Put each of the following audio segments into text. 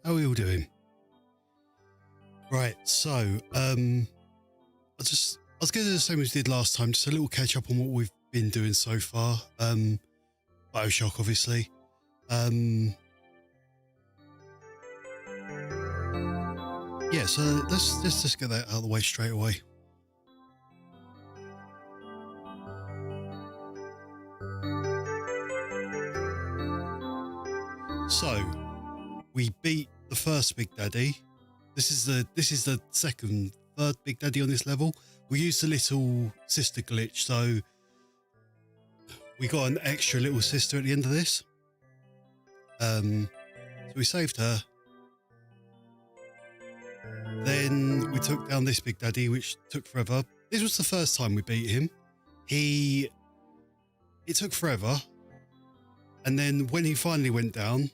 How are we all doing? Right, so I was going to do the same as we did last time, just a little catch up on what we've been doing so far. BioShock, obviously. Yeah, so let's just get that out of the way straight away. we beat the first Big Daddy. This is the third Big Daddy on this level. We used the little sister glitch, so we got an extra little sister at the end of this. So we saved her. Then we took down this Big Daddy, which took forever. This was the first time we beat him. It took forever. And then when he finally went down,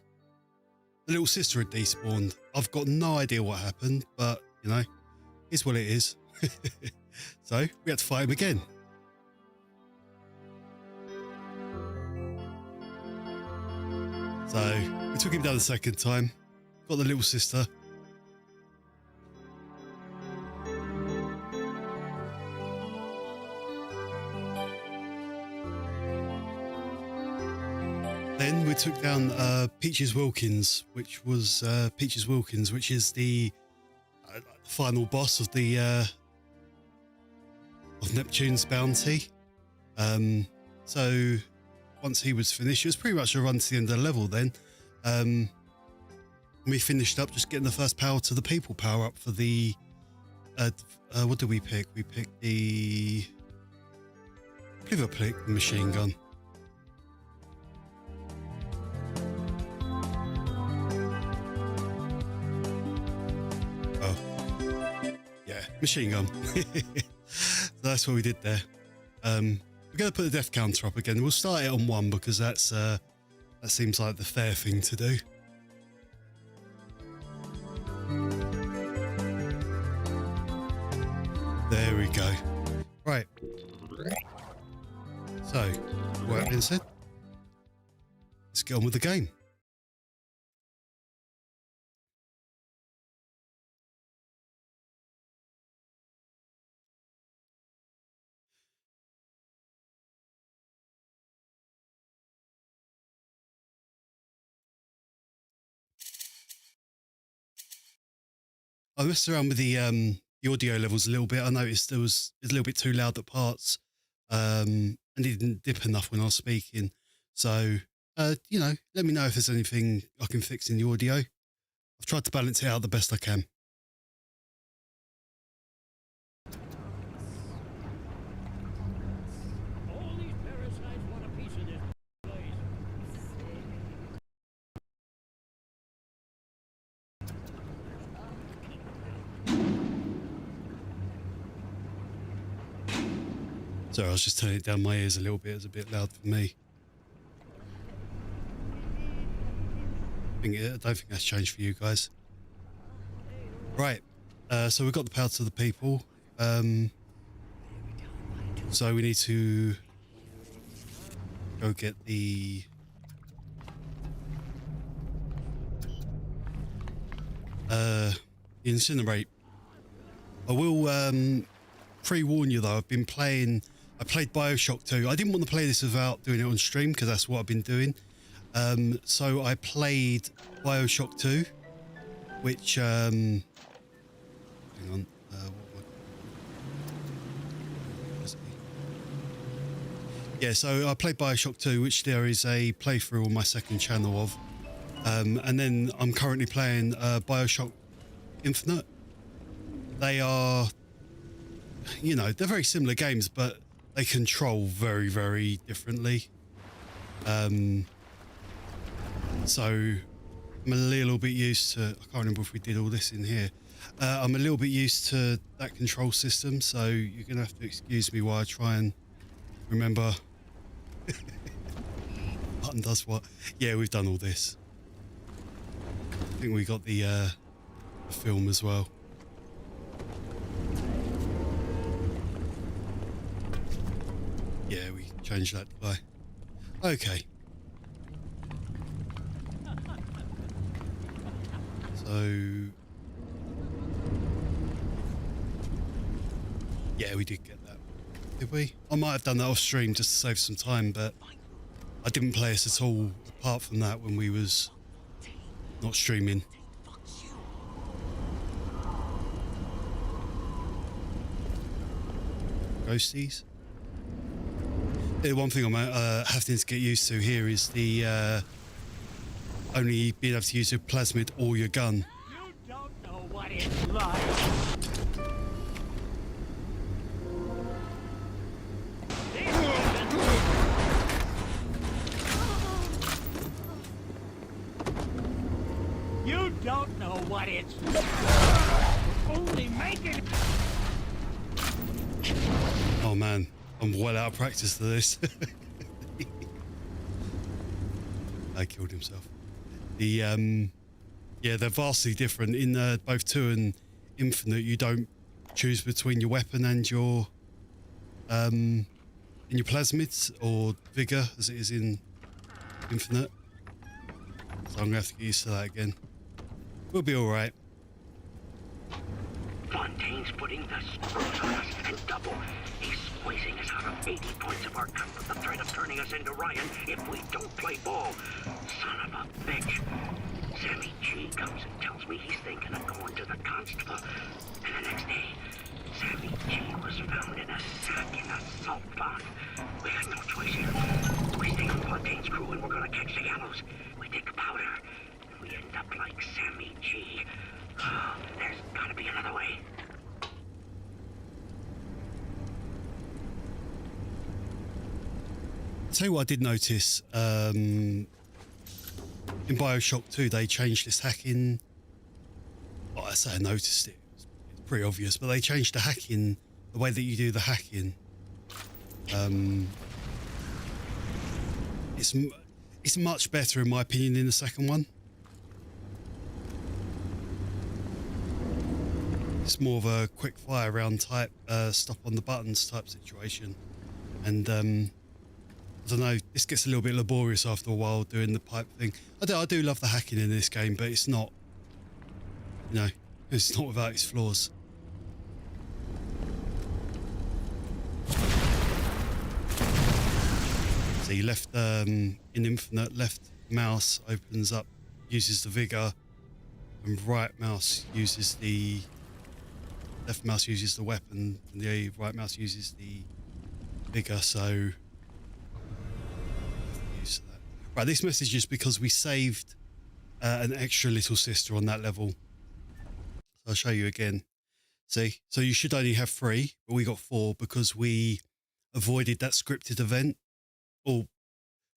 the little sister had despawned. I've got no idea what happened, but, you know, it's what it is. So we had to fight him again. So we took him down the second time, got the little sister. Then we took down Peaches Wilkins, which is the final boss of the of Neptune's bounty. So once he was finished, it was pretty much a run to the end of the level then. We finished up just getting the first power to the people power up for the what did we pick? We picked the I believe I picked the machine gun. Machine gun. So that's what we did there. We're going to put the death counter up again. We'll start it on 1 because that seems like the fair thing to do. There we go. Right. So, with that being said, let's get on with the game. I messed around with the audio levels a little bit. I noticed it was a little bit too loud at parts, and it didn't dip enough when I was speaking. So, you know, let me know if there's anything I can fix in the audio. I've tried to balance it out the best I can. Sorry, I was just turning it down my ears a little bit. It was a bit loud for me. I don't think that's changed for you guys. Right, so we've got the power to the people. So we need to go get the incinerate. I will pre-warn you though, I played BioShock 2. I didn't want to play this without doing it on stream because that's what I've been doing. So I played BioShock 2, which hang on, yeah, so I played BioShock 2, which there is a playthrough on my second channel of, and then I'm currently playing BioShock Infinite. They are, you know, they're very similar games, but they control very, very differently. So I'm a little bit used to, I can't remember if we did all this in here. I'm a little bit used to that control system, so you're going to have to excuse me while I try and remember. Button does what? Yeah, we've done all this. I think we got the film as well. Yeah, we changed that guy. Okay. So yeah, we did get that. Did we? I might have done that off stream just to save some time, but I didn't play us at all apart from that when we was not streaming. Ghosties. The one thing I'm having to get used to here is the only being able to use your plasmid or your gun. You don't know what it's like. You don't know what it's like. Only making. Oh man, I'm well out of practice to this. I killed himself. The yeah, they're vastly different. In both 2 and Infinite, you don't choose between your weapon and your plasmids or vigor as it is in Infinite. So I'm gonna have to get used to that again. We'll be all right. Fontaine's putting the screws on us and double. He's squeezing us out of 80 points of our cut with the threat of turning us into Ryan if we don't play ball. Son of a bitch. Sammy G comes and tells me he's thinking of going to the constable. And the next day, Sammy G was found in a sack in a salt pond. We had no choice here. We stay on Fontaine's crew and we're gonna catch the gallows. We take powder. We end up like Sammy G. Oh, there's gotta be another way. I'll tell you what I did notice. In BioShock 2, they changed this hacking. Well, I say I noticed it. It's pretty obvious, but they changed the hacking, the way that you do the hacking. It's much better in my opinion in the second one. It's more of a quick fire round type, stop on the buttons type situation. And I don't know, this gets a little bit laborious after a while doing the pipe thing. I do love the hacking in this game, but it's not, you know, it's not without its flaws. So you left, in Infinite, left mouse opens up, uses the vigor, and right mouse uses the, left mouse uses the weapon, and the right mouse uses the vigor, so use that. Right, this message is because we saved an extra little sister on that level. So I'll show you again. See, so you should only have 3, but we got 4 because we avoided that scripted event. Or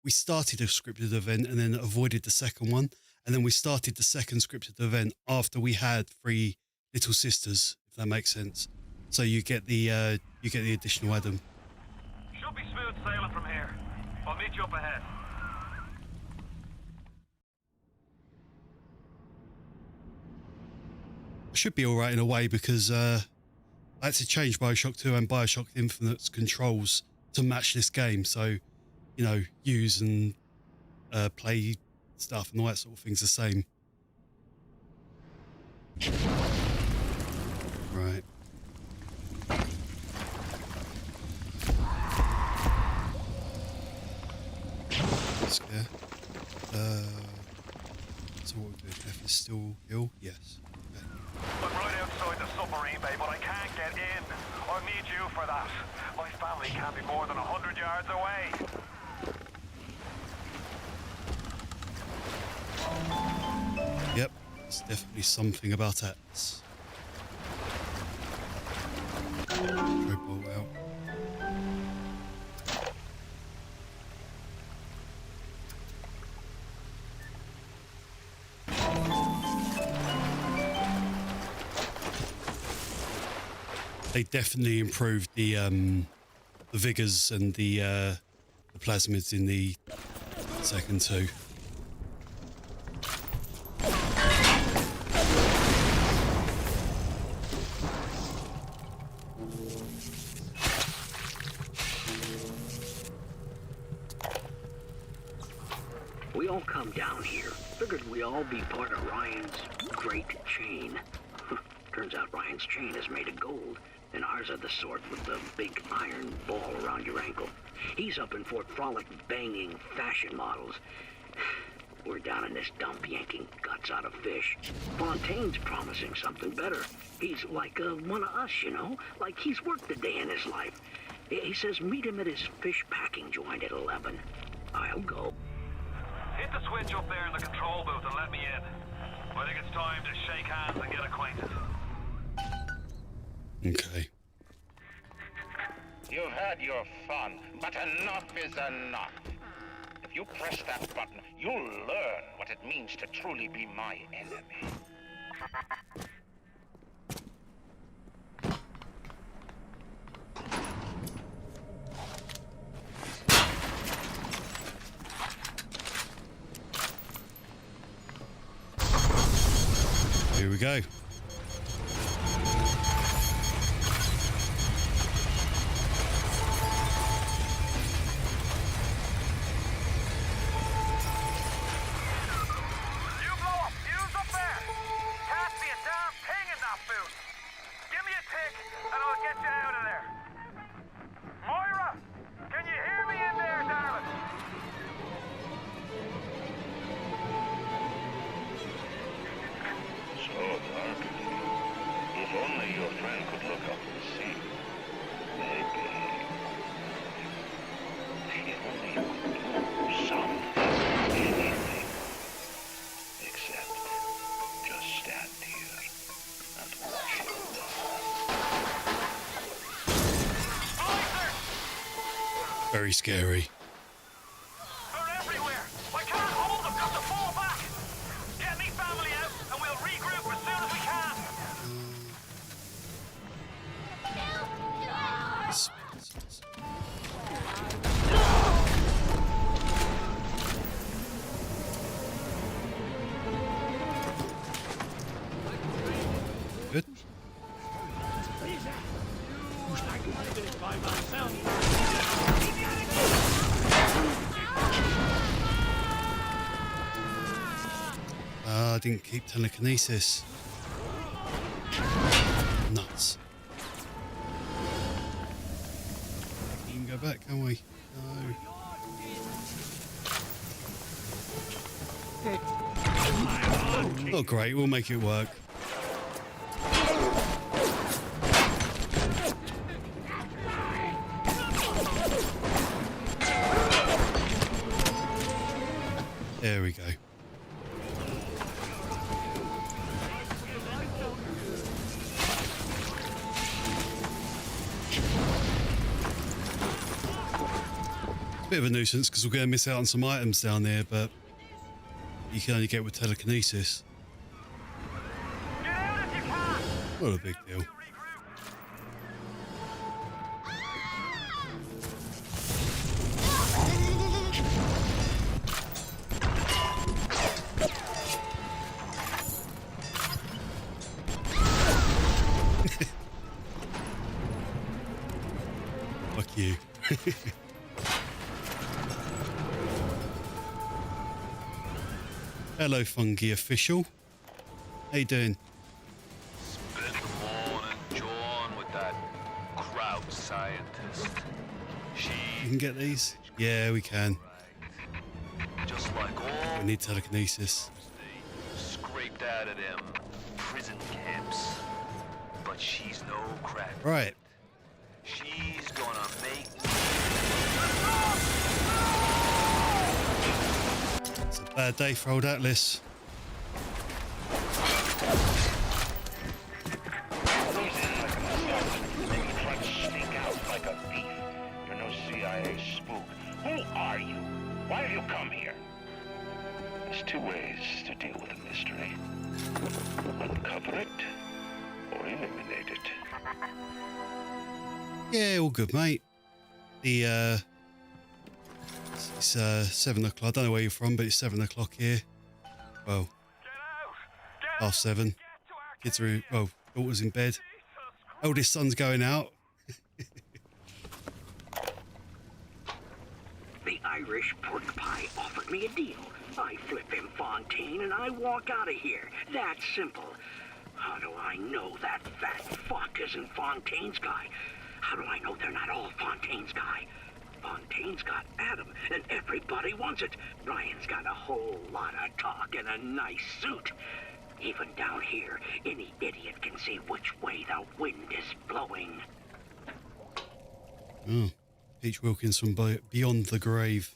we started a scripted event and then avoided the second one, and then we started the second scripted event after we had 3 little sisters, if that makes sense. So you get the additional Adam. Should be smooth sailing from here. I'll meet you up ahead. Should be all right in a way because I had to change BioShock 2 and BioShock Infinite's controls to match this game. So, you know, use and play stuff and all that sort of thing's the same. Right. Scare. So what we're doing? F is still ill? Yes. Okay. I'm right outside the submarine bay, but I can't get in. I'll need you for that. My family can't be more than 100 yards away. Yep, there's definitely something about that. Throw bolt out. They definitely improved the vigors and the plasmids in the second 2. We all come down here. Figured we all be part of Ryan's great chain. Turns out Ryan's chain is made of gold, and ours are the sort with the big iron ball around your ankle. He's up in Fort Frolic banging fashion models. We're down in this dump yanking guts out of fish. Fontaine's promising something better. He's like one of us, you know? Like he's worked a day in his life. He says meet him at his fish packing joint at 11. I'll go. Hit the switch up there in the control booth and let me in. I think it's time to shake hands and get acquainted. Okay. You've had your fun, but enough is enough. If you press that button, you'll learn what it means to truly be my enemy. Here we go. Very scary. They're everywhere. I can't hold them. Got to fall back. Get me family out, and we'll regroup as soon as we can. Good. I didn't keep telekinesis. Nuts. We can go back, can we? No. Not great, we'll make it work. There we go. Bit of a nuisance because we're going to miss out on some items down there, but you can only get with telekinesis. Not a big deal. Fuck you. Hello, Fungi official. How you doing? Spend the morning, John, with that crowd scientist. You can get these? Yeah, we can. Just like all We need telekinesis. they scraped out of them prison camps. But she's no crack. Right. She's gonna make It's a bad day for old Atlas. You're no CIA spook. Who are you? Why have you come here? There's two ways to deal with a mystery. Uncover it or eliminate it. Yeah, all good, mate. The it's 7 o'clock. I don't know where you're from, but it's 7 o'clock here. Well, half 7. Kids are well, daughter's in bed. Oldest son's going out. The Irish pork pie offered me a deal. I flip him Fontaine and I walk out of here. That's simple. How do I know that fat fuck isn't Fontaine's guy? How do I know they're not all Fontaine's guy? Fontaine's got Adam, and everybody wants it. Ryan's got a whole lot of talk and a nice suit. Even down here, any idiot can see which way the wind is blowing. Oh, Peach Wilkins from Beyond the Grave.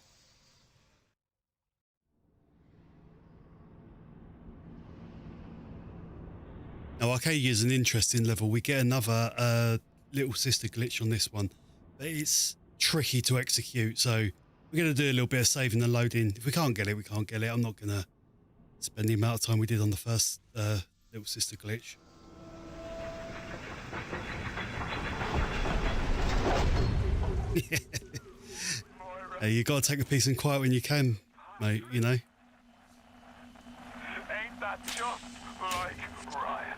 Now, Arcadia is an interesting level. We get another little sister glitch on this one, but it's tricky to execute. So we're going to do a little bit of saving and loading. If we can't get it, we can't get it. I'm not going to spend the amount of time we did on the first little sister glitch. You got to take a peace and quiet when you can, mate, you know. Ain't that just like Ryan?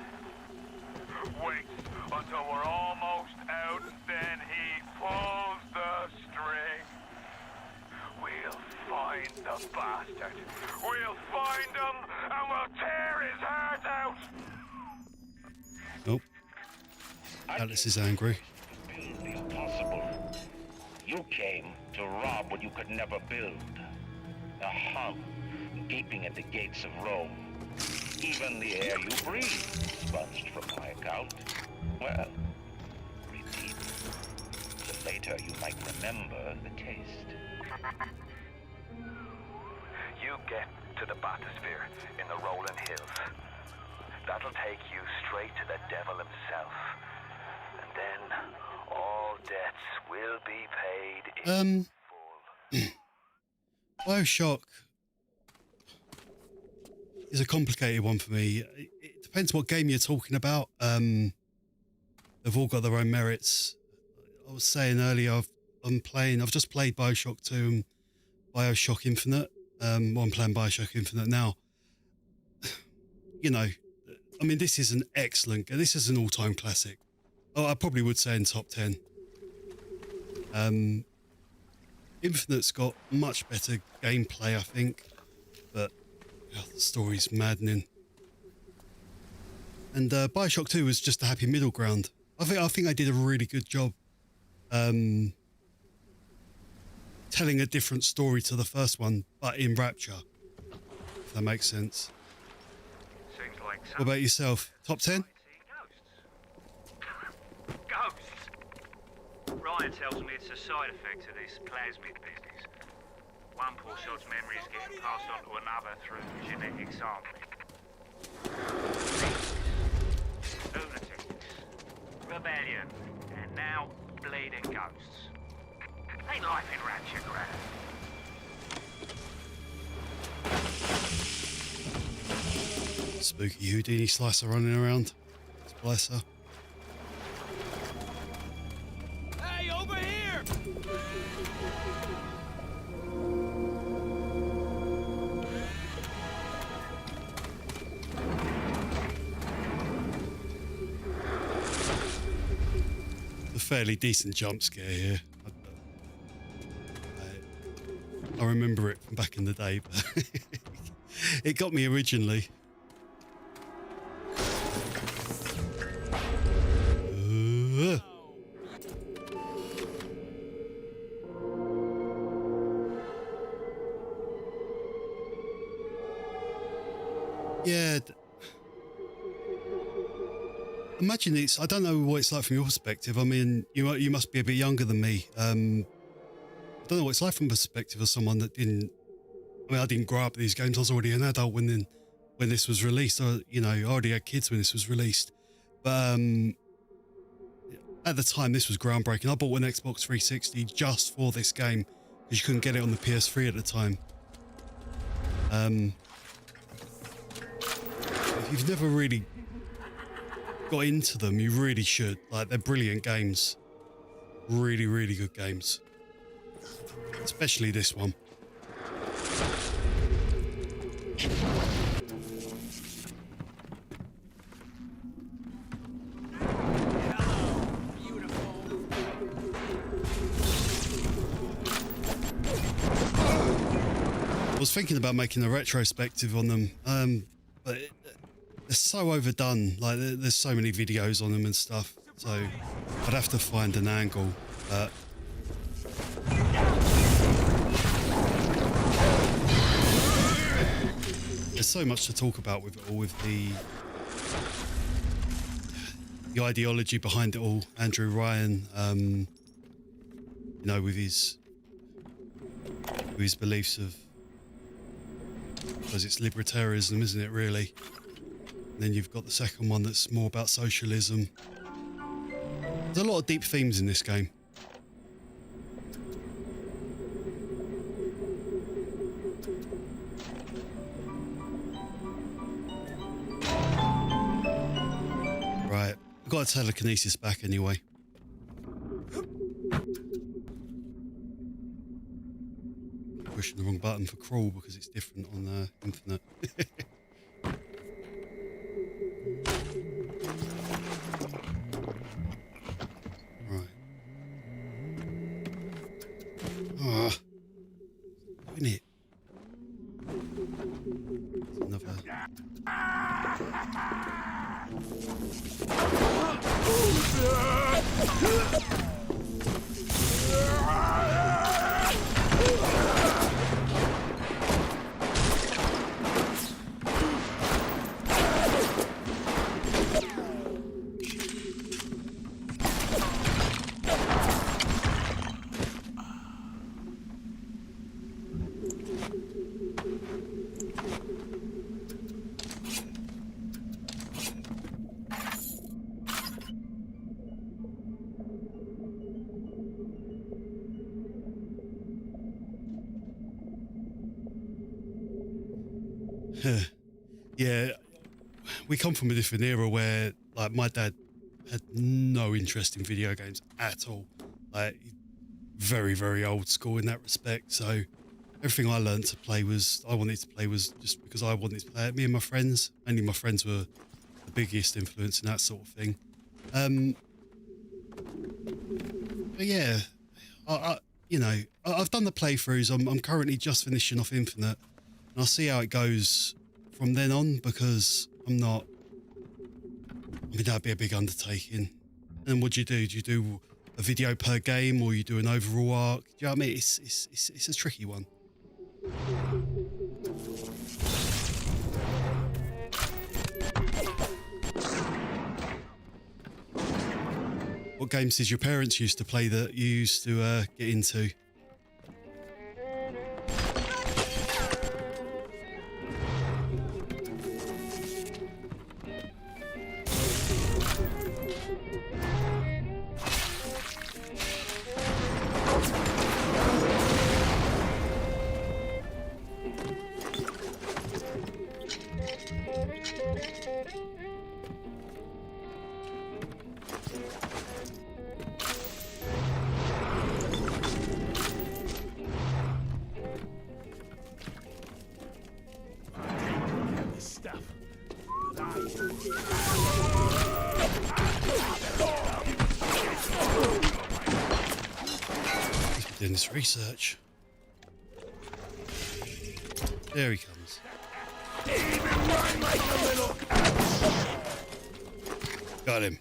Wait until we're almost out, then he pulls the string. We'll find the bastard. We'll find him and we'll tear his heart out. Oh, Alice is angry. Build the impossible. You came to rob what you could never build. A hub gaping at the gates of Rome. Even the air you breathe, sponged from my account. Well, repeat. So later you might remember the taste. You get to the bathysphere in the rolling hills. That'll take you straight to the devil himself. And then all debts will be paid in full. BioShock is a complicated one for me. It depends what game you're talking about. They've all got their own merits. I was saying earlier, I've just played BioShock 2 and BioShock Infinite. I'm playing BioShock Infinite now. You know, I mean, this is an all-time classic. Oh, I probably would say in top 10. Infinite's got much better gameplay, I think, but the story's maddening. And BioShock 2 was just a happy middle ground. I think I did a really good job telling a different story to the first one, but in Rapture, if that makes sense. Seems like What about yourself? Top 10? Ghosts? Ryan tells me it's a side effect of this plasmid business. One poor sod's memory is getting passed on to another through genetic sampling. Lunatics, rebellion, and now bleeding ghosts. Ain't life in Rapture, Greta? Spooky Houdini slicer running around. Splicer. Hey, over here! A fairly decent jump scare here. I remember it from back in the day, but it got me originally. Yeah. Imagine I don't know what it's like from your perspective. I mean, you must be a bit younger than me. I don't know what it's like from the perspective of someone that didn't. I mean, I didn't grow up with these games. I was already an adult when this was released. I already had kids when this was released. But at the time, this was groundbreaking. I bought an Xbox 360 just for this game because you couldn't get it on the PS3 at the time. If you've never really got into them, you really should. Like, they're brilliant games. Really, really good games. Especially this one. I was thinking about making a retrospective on them, but they're so overdone. Like, there's so many videos on them and stuff, so I'd have to find an angle. There's so much to talk about with it all, with the ideology behind it all. Andrew Ryan, with his beliefs of, because it's libertarianism, isn't it, really? then you've got the second one that's more about socialism. There's a lot of deep themes in this game. Right, I've got telekinesis back anyway. Pushing the wrong button for crawl because it's different on Infinite. Right. Ah, doing it. It's another. Yeah, we come from a different era where, like, my dad had no interest in video games at all. Like, very, very old school in that respect. So everything I learned to play was, I wanted to play was just because I wanted to play it. Me and my friends, mainly my friends, were the biggest influence in that sort of thing. But yeah, I've done the playthroughs. I'm currently just finishing off Infinite, and I'll see how it goes from then on, because that'd be a big undertaking. And what do you do? Do you do a video per game, or you do an overall arc? Do you know what I mean? It's a tricky one. What games did your parents used to play that you used to get into? Doing this research. There he comes. Got him.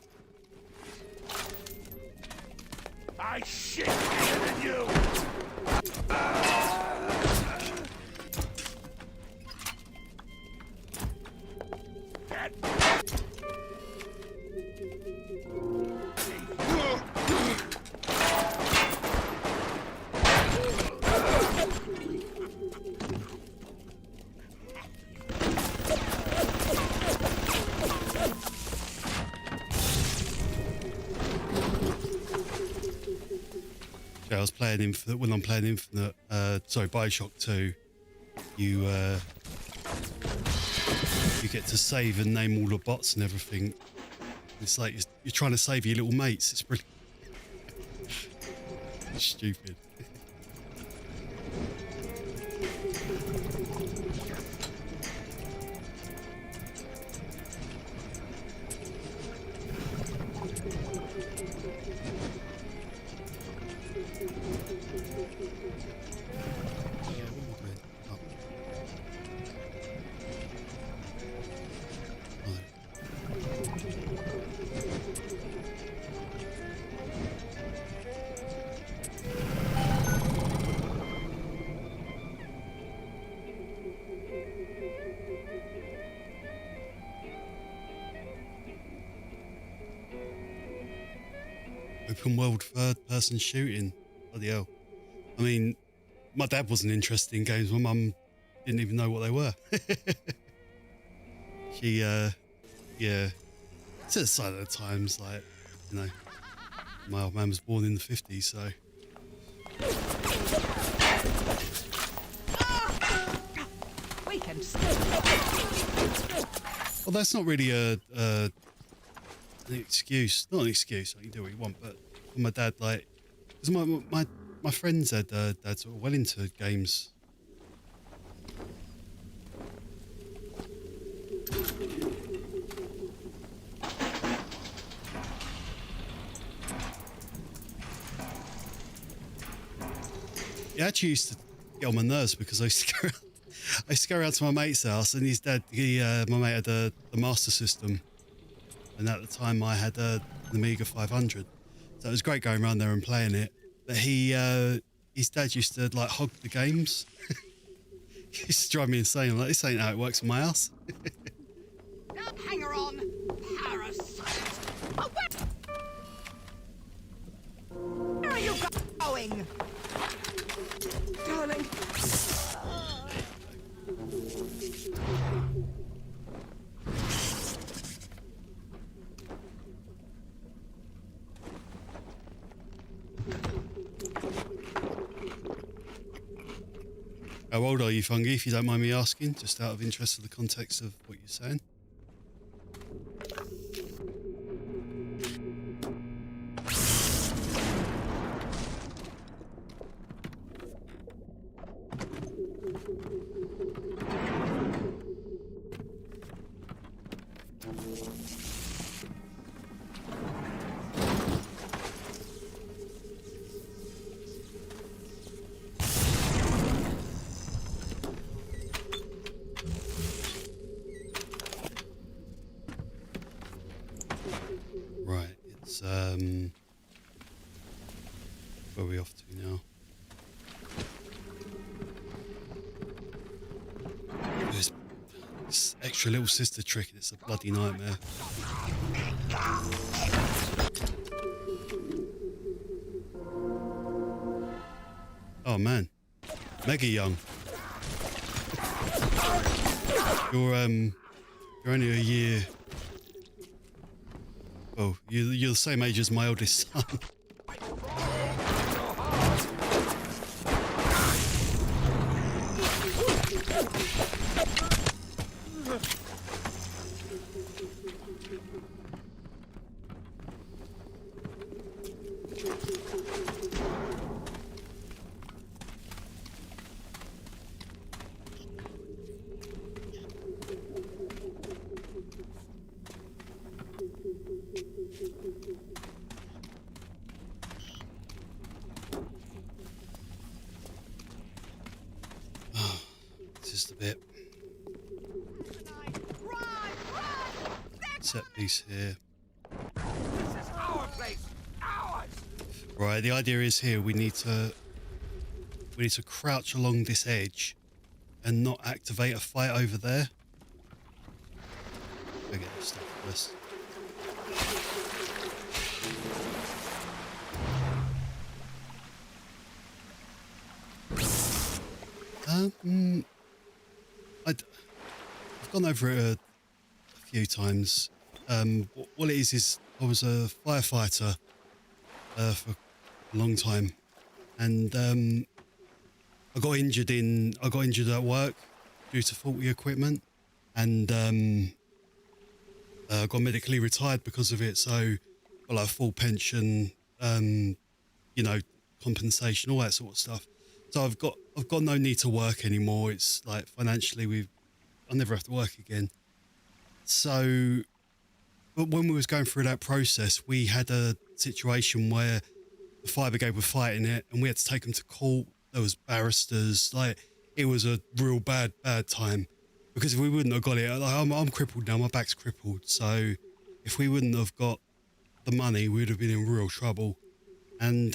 I shit better than you. I was playing Infinite. When I'm playing Infinite, BioShock 2, you get to save and name all the bots and everything. It's like you're trying to save your little mates. It's pretty stupid. Open world third person shooting. Bloody hell. I mean, my dad wasn't interested in games. My mum didn't even know what they were. She Yeah. It's a sign of the times, like, you know, my old man was born in the 50s, so. We can Well, that's not really an excuse. Not an excuse. You can do what you want, but for my dad, like, because my friends had dads were well into games. It actually used to get on my nerves because I used to go around to my mate's house, and his dad, my mate had the Master System, and at the time I had the Amiga 500, so it was great going around there and playing it. But his dad used to like hog the games. He used to drive me insane. I'm like, this ain't how it works in my house. Hanger on, parasite. Oh, where are you going? Darling. How old are you, Fungi, if you don't mind me asking, just out of interest of the context of what you're saying? Right, it's where are we off to now? There's this extra little sister trick, and it's a bloody nightmare. Oh man, mega young. You're only a year. Oh, you're the same age as my oldest son. Just a bit. Set piece here. This is our place. Ours. Right, the idea is here we need to crouch along this edge and not activate a fight over there. Go get this stuff first. I've gone over it a few times. What it is I was a firefighter for a long time, and I got injured at work due to faulty equipment, and I got medically retired because of it. So, got like a full pension, compensation, all that sort of stuff. So I've got no need to work anymore. It's like financially I'll never have to work again. So, but when we was going through that process, we had a situation where the fire brigade were fighting it, and we had to take them to court. There was barristers. Like, it was a real bad time, because if we wouldn't have got it, like, I'm crippled now. My back's crippled. So if we wouldn't have got the money, we'd have been in real trouble. And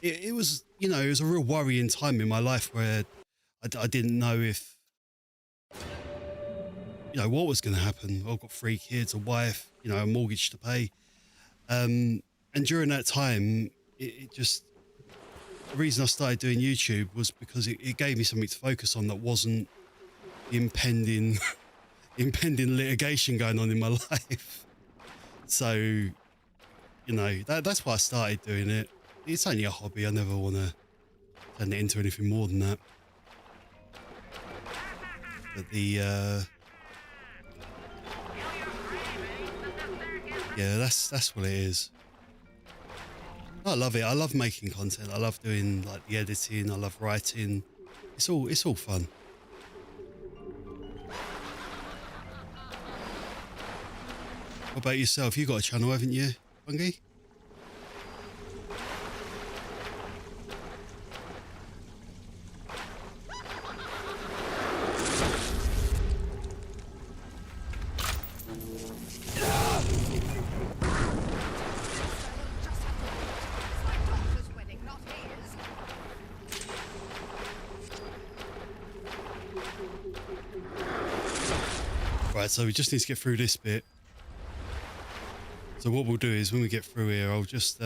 it was, it was a real worrying time in my life where I didn't know if, what was going to happen. I've got 3 kids, a wife, a mortgage to pay. And during that time, the reason I started doing YouTube was because it gave me something to focus on that wasn't the impending, impending litigation going on in my life. So, you know, that's why I started doing it. It's only a hobby. I never want to turn it into anything more than that. But yeah, that's what it is. I love it. I love making content. I love doing like the editing. I love writing. It's all fun. What about yourself? You got a channel, haven't you, Bungie? Right, so we just need to get through this bit. So what we'll do is when we get through here, I'll just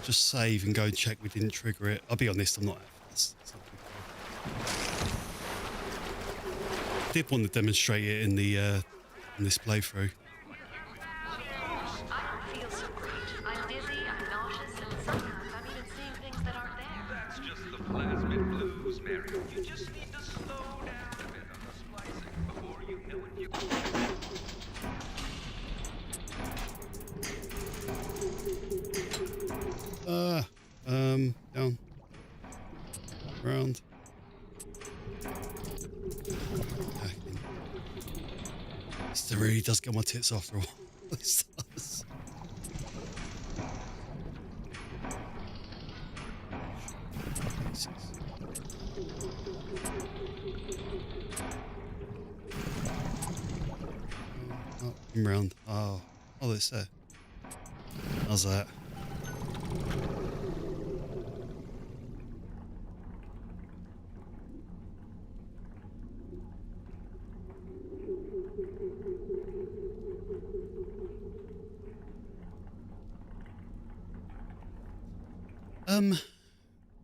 save and go and check we didn't trigger it. I'll be honest, I'm not that fast. I did want to demonstrate it in the in this playthrough. I don't feel so great. I'm dizzy, I'm nauseous, and sometimes I'm even seeing things that aren't there. That's just the plasmid blues, Mary. You just need to slow down a bit on the splicing before you know it. Down. Round. This really does get my tits after all. This does. Oh, I'm round. Oh, it's there. How's that?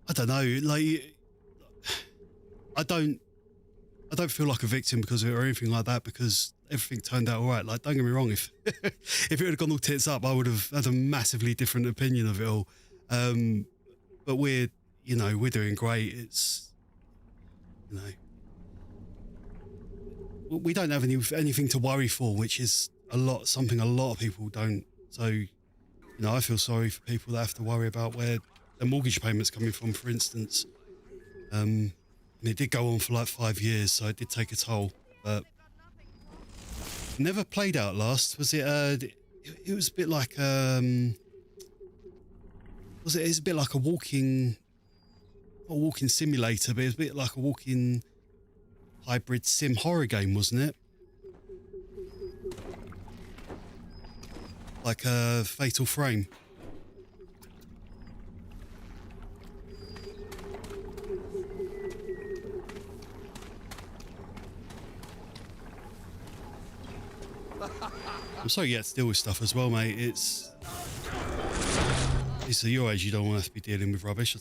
I don't know, like, I don't feel like a victim because of it or anything like that, because everything turned out all right. Like, don't get me wrong, if if it would have gone all tits up, I would have had a massively different opinion of it all. But we're doing great. It's, you know, we don't have anything to worry for, which is something a lot of people don't. So, you know, I feel sorry for people that have to worry about where their mortgage payment's coming from, for instance. And it did go on for like 5 years, so it did take a toll. But never played Outlast. Was it? It was a bit like was it? It's a bit like a walking simulator, but it was a bit like a walking hybrid sim horror game, wasn't it? Like a Fatal Frame. I'm sorry you get to deal with stuff as well, mate. It's at your age, you don't want to have to be dealing with rubbish.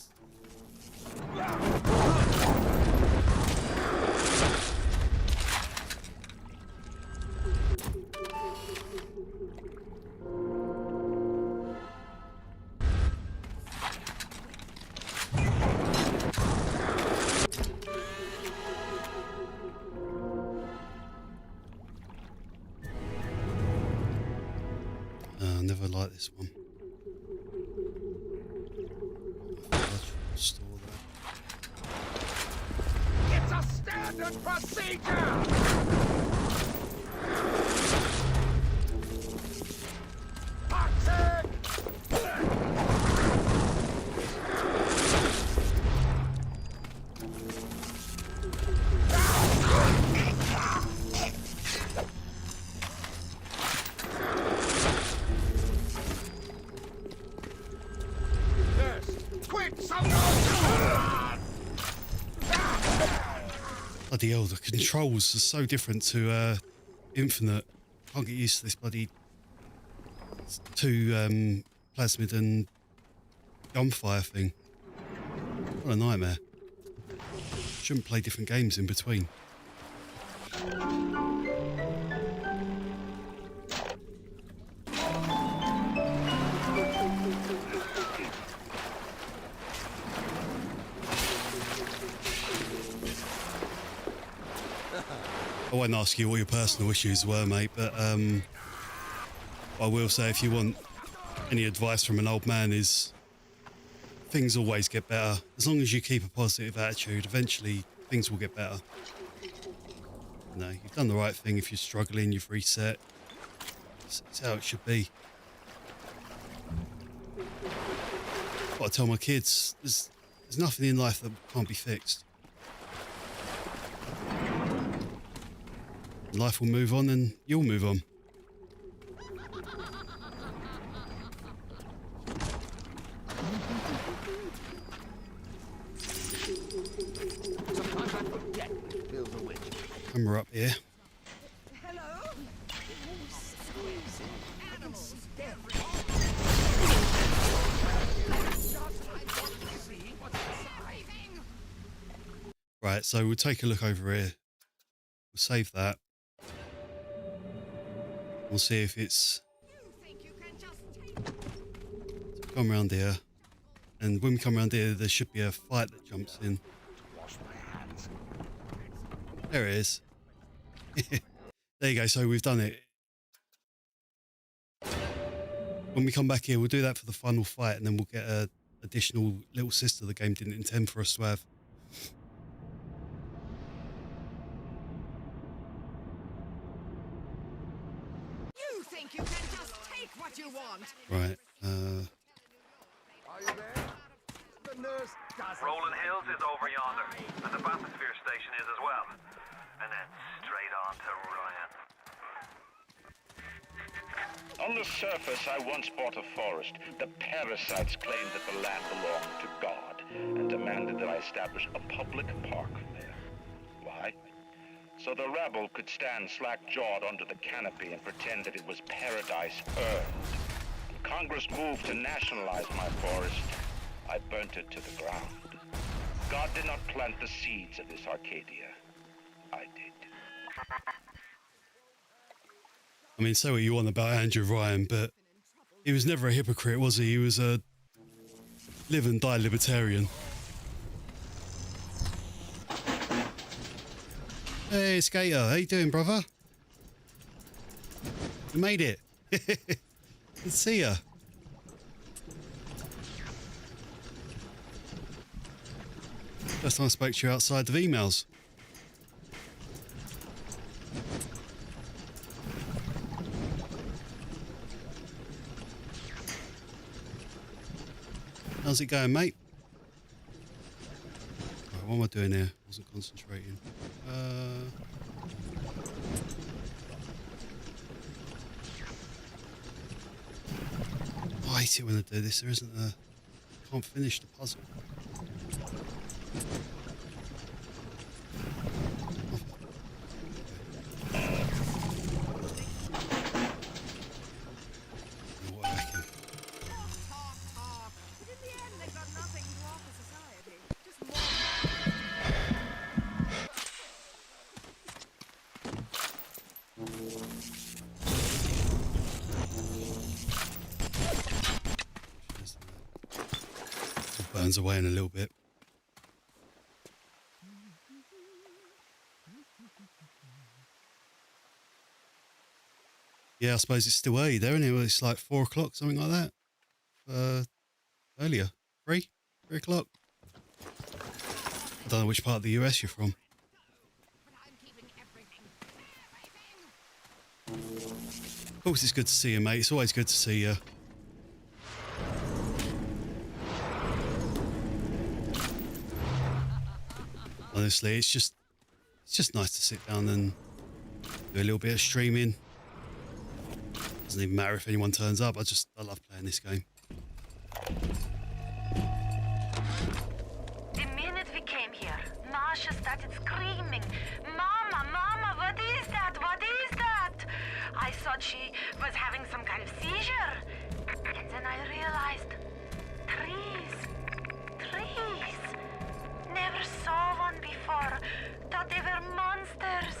I never liked this one. Store that. It's a standard procedure! Toxic! Bloody hell, the controls are so different to Infinite. Can't get used to this bloody two plasmid and gunfire thing. What a nightmare. Shouldn't play different games in between. I won't ask you what your personal issues were, mate, but I will say if you want any advice from an old man is things always get better. As long as you keep a positive attitude, eventually things will get better. No, you've done the right thing. If you're struggling, you've reset. It's how it should be. But I tell my kids, there's nothing in life that can't be fixed. Life will move on and you'll move on. Camera up here. Right, so we'll take a look over here. We'll save that. We'll see if it's... Come around here. And when we come around here, there should be a fight that jumps in. There it is. There you go, so we've done it. When we come back here, we'll do that for the final fight, and then we'll get an additional little sister the game didn't intend for us to have. You think you can just take what you want? Right, Are you there? The nurse doesn't. Rolling Hills is over yonder, and the bathysphere station is as well. And then straight on to Ryan. On the surface, I once bought a forest. The parasites claimed that the land belonged to God and demanded that I establish a public park there. Why? So the rabble could stand slack-jawed under the canopy and pretend that it was paradise earned. When Congress moved to nationalize my forest, I burnt it to the ground. God did not plant the seeds of this Arcadia. I did. I mean, say what you want about Andrew Ryan, but he was never a hypocrite, was he? He was a live and die libertarian. Hey, Skater, how you doing, brother? You made it. Good to see ya. First time I spoke to you outside of emails. How's it going, mate? Right, what am I doing here? I wasn't concentrating. I hate it when I do this. There isn't a... can't finish the puzzle. Burns away in a little bit. Yeah, I suppose it's still early there, isn't it? It's like 4 o'clock, something like that. Earlier. 3 o'clock. I don't know which part of the US you're from. Of course, it's good to see you, mate. It's always good to see you. Honestly, it's just nice to sit down and do a little bit of streaming. Doesn't even matter if anyone turns up. I love playing this game. The minute we came here, Masha started screaming, "Mama, Mama, what is that? What is that?" I thought she was having some kind of seizure. And then I realized, trees. Never saw one before. Thought they were monsters.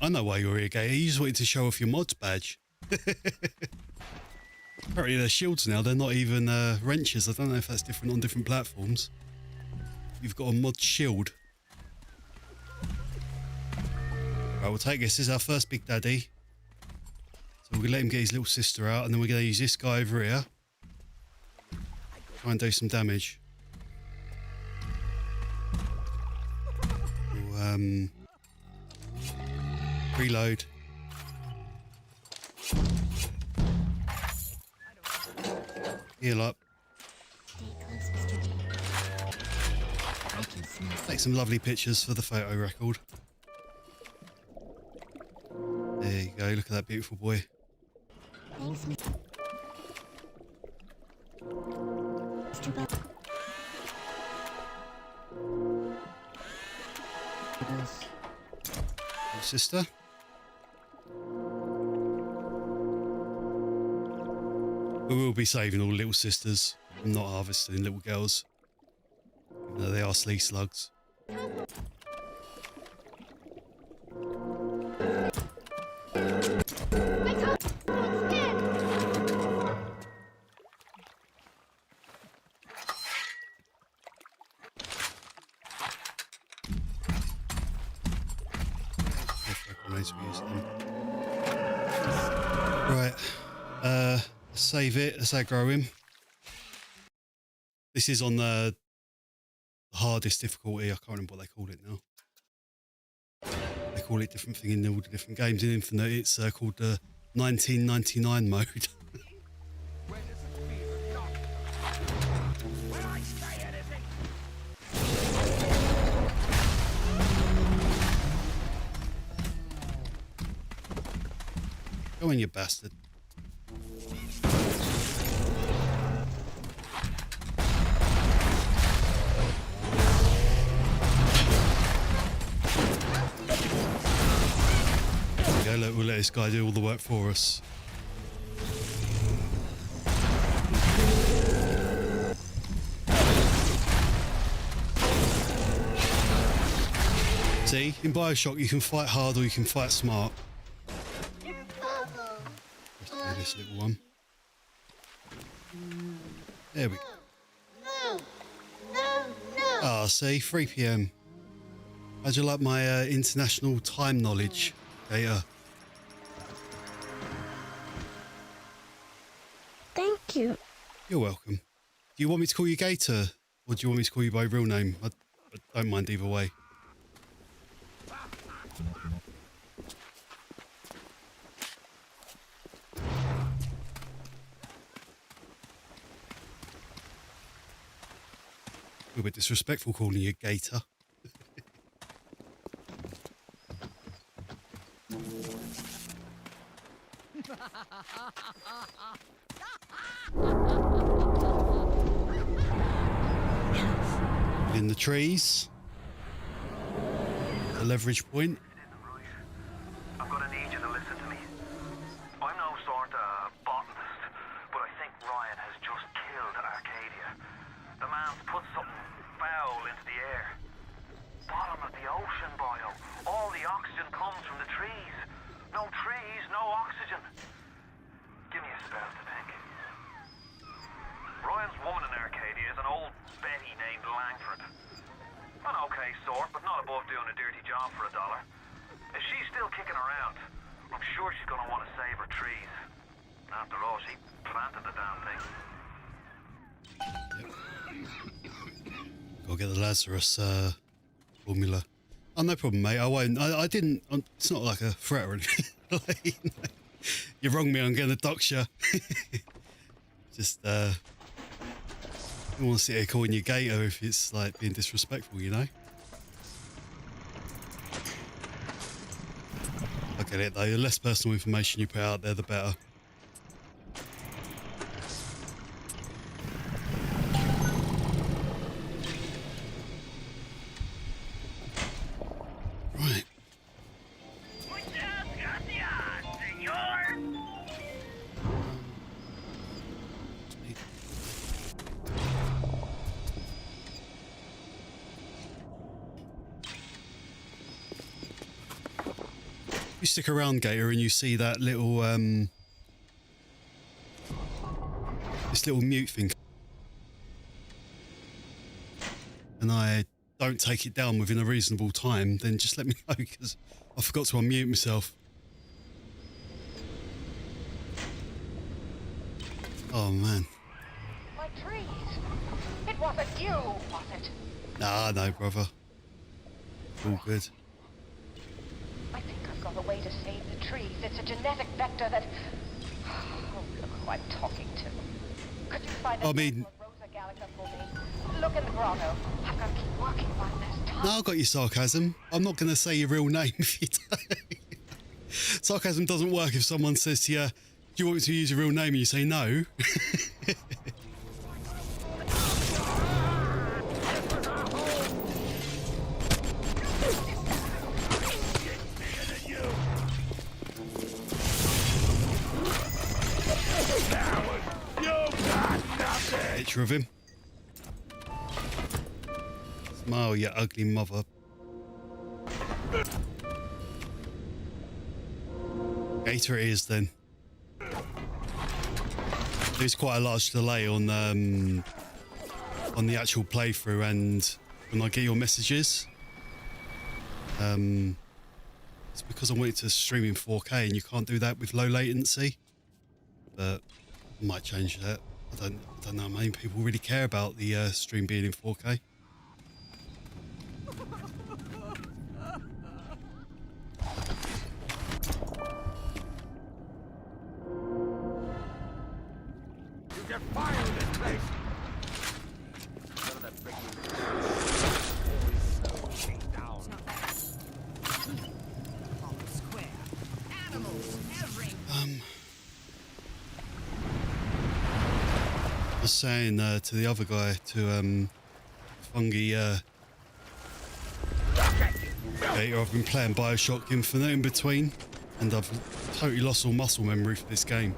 I know why you're here, Gator. You just wanted to show off your mods badge. Apparently they're shields now. They're not even wrenches. I don't know if that's different on different platforms. You've got a mod shield. Right, we'll take this. This is our first Big Daddy. So we're going to let him get his little sister out, and then we're going to use this guy over here. Try and do some damage. We'll, reload. Heal up. Take some lovely pictures for the photo record. There you go, look at that beautiful boy. Thanks, Little sister. We will be saving all little sisters. I'm not harvesting little girls. Even though they are slee slugs. Right, save it. Let's aggro him. This is on the hardest difficulty. I can't remember what they call it now. They call it different thing in all the different games. In Infinite, it's called the 1999 mode. Go on, you bastard. Yeah, look, we'll let this guy do all the work for us. See, in BioShock you can fight hard or you can fight smart. This little one. There we go. Ah, see, 3 PM. How'd you like my international time knowledge, Gator? Thank you. You're welcome. Do you want me to call you Gator, or do you want me to call you by real name? I don't mind either way. A little bit disrespectful calling you Gator. In the trees. The leverage point. I'm gonna need you to listen to me. I'm no sort of botanist, but I think Ryan has just killed Arcadia. The man's put something foul into the air. Bottom of the ocean, Bio. All the oxygen comes from the trees. No trees, no oxygen. Give me a spell to think. Ryan's woman in Arcadia is an old Betty named Langford. An okay sort, but not above doing a dirty job for $1. If she's still kicking around, I'm sure she's gonna want to save her trees. After all, she planted the damn thing. Go get the Lazarus formula. Oh, no problem, mate. I won't. I didn't. It's not like a threat or anything. Like, you wronged me. I'm going to dox you. Just, I don't want to sit here calling you Gator if it's like being disrespectful, you know? I get it though. The less personal information you put out there, the better. Right. You stick around, Gator, and you see that little this little mute thing, and I don't take it down within a reasonable time, then just let me know, because I forgot to unmute myself. Oh man. My trees. It wasn't you, was it? Nah, no, brother. All good. I think I've got a way to save the trees. It's a genetic vector that... Oh, look who I'm talking to. Could you find a sample of Rosa Gallica for me? Look in the grotto. I've got to keep working while there's time. No, I got your sarcasm. I'm not going to say your real name if you don't. Sarcasm doesn't work if someone says to you, do you want me to use your real name, and you say no. Picture of him. Smile, you ugly mother. Gator it is then. There's quite a large delay on the actual playthrough and when I get your messages. It's because I wanted to stream in 4K and you can't do that with low latency. But I might change that. I don't know how many people really care about the stream being in 4K. You get fire in this place. None of that breaking always so down. Square. Animals, every. I was saying to the other guy, to Fungi, Gator, I've been playing BioShock Infinite in between, and I've totally lost all muscle memory for this game.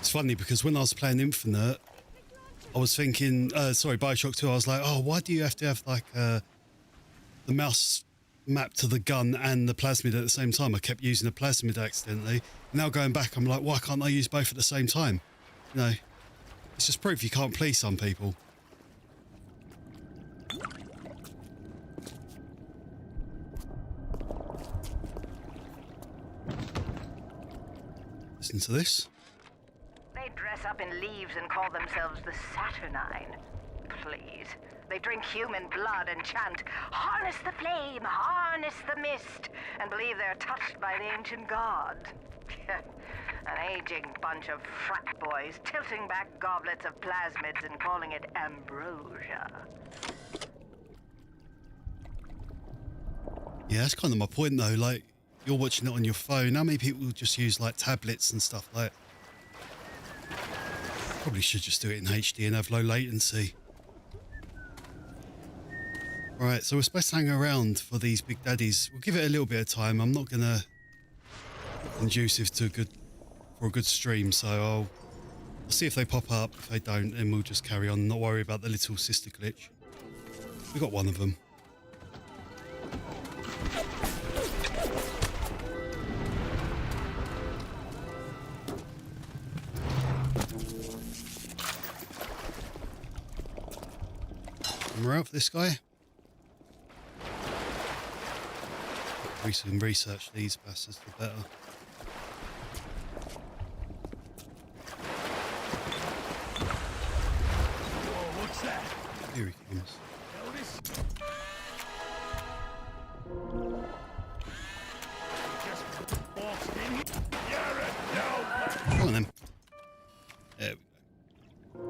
Funny because when I was playing Infinite, I was thinking, BioShock 2, I was like, oh, why do you have to have like the mouse mapped to the gun and the plasmid at the same time? I kept using the plasmid accidentally. Now going back, I'm like, why can't I use both at the same time? You know, it's just proof you can't please some people. Listen to this. They dress up in leaves and call themselves the Saturnine. Please. They drink human blood and chant, harness the flame, harness the mist, and believe they're touched by the ancient god. An aging bunch of frat boys tilting back goblets of plasmids and calling it ambrosia. Yeah, that's kind of my point though. Like, you're watching it on your phone. How many people just use like tablets and stuff like that? Probably should just do it in HD and have low latency. Right, so we're supposed to hang around for these big daddies. We'll give it a little bit of time. I'm not gonna conducive to a good stream, so I'll see if they pop up. If they don't, then we'll just carry on. Not worry about the little sister glitch. We got one of them. And we're out for this guy. We can research these bastards for better. Whoa, what's that? Here he comes. Notice? Just walked in here. You're a no. Come on then. There we go.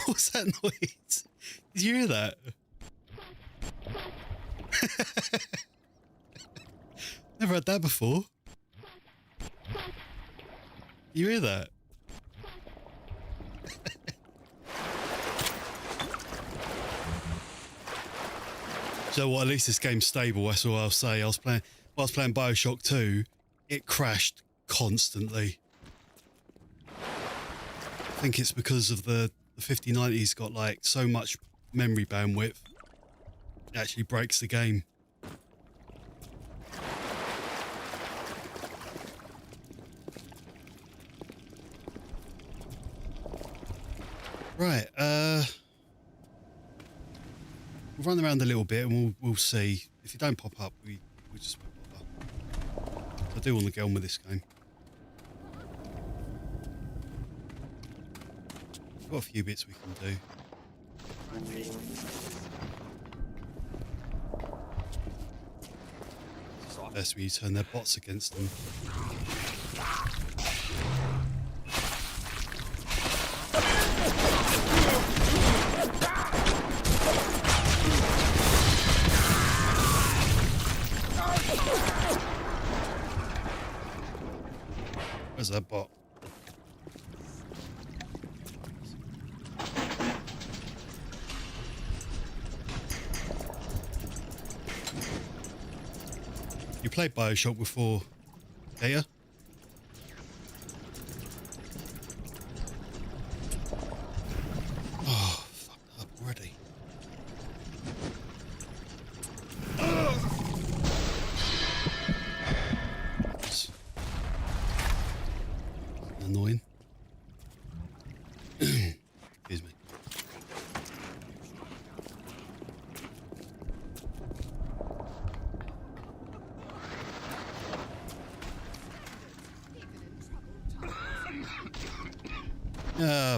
What's that noise? Did you hear that? Never had that before. You hear that? So what? At least this game's stable. That's all I'll say. I was playing BioShock 2. It crashed constantly. I think it's because of the 5090's got like so much memory bandwidth. It actually breaks the game. Right, we'll run around a little bit and we'll see. If you don't pop up, we just won't pop up. I do want to get on with this game. We've got a few bits we can do. Best when you turn their bots against them. Where's that bot? You played BioShock before, Data? Oh, fucked up already. Annoying. Excuse me.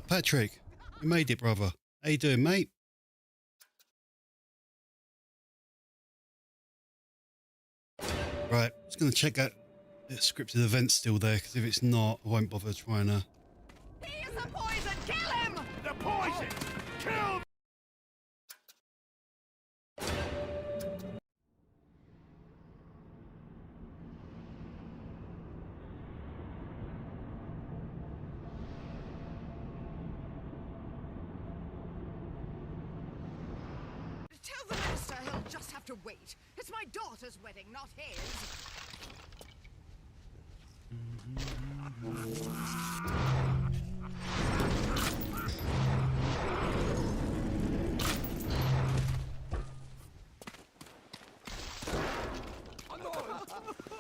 Patrick, you made it, brother. How you doing, mate? Right, just going to check that the scripted event's still there, because if it's not, I won't bother trying to... He is the poison! Kill him! The poison! Kill! Tell the minister he'll just have to wait. It's my daughter's wedding, not his.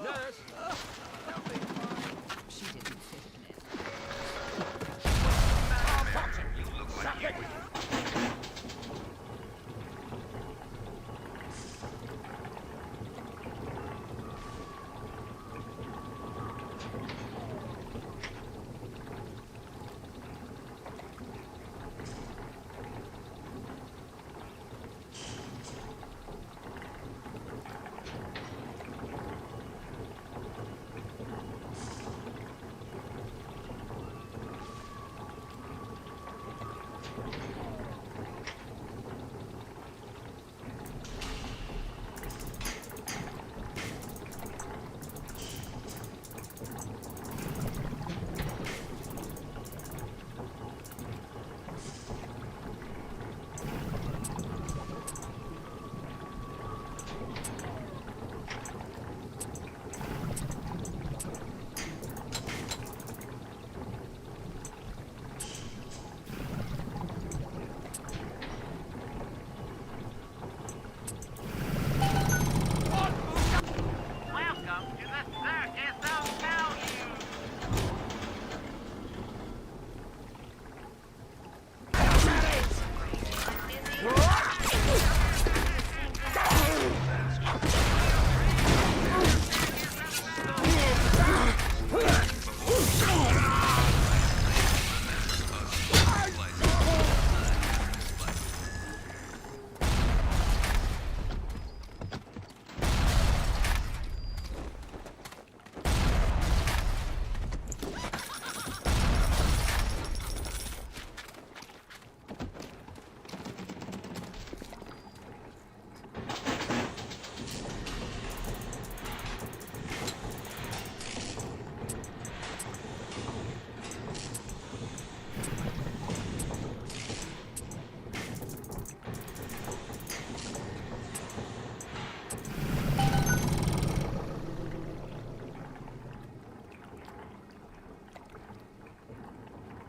Nurse! She didn't fit in it. You look like it.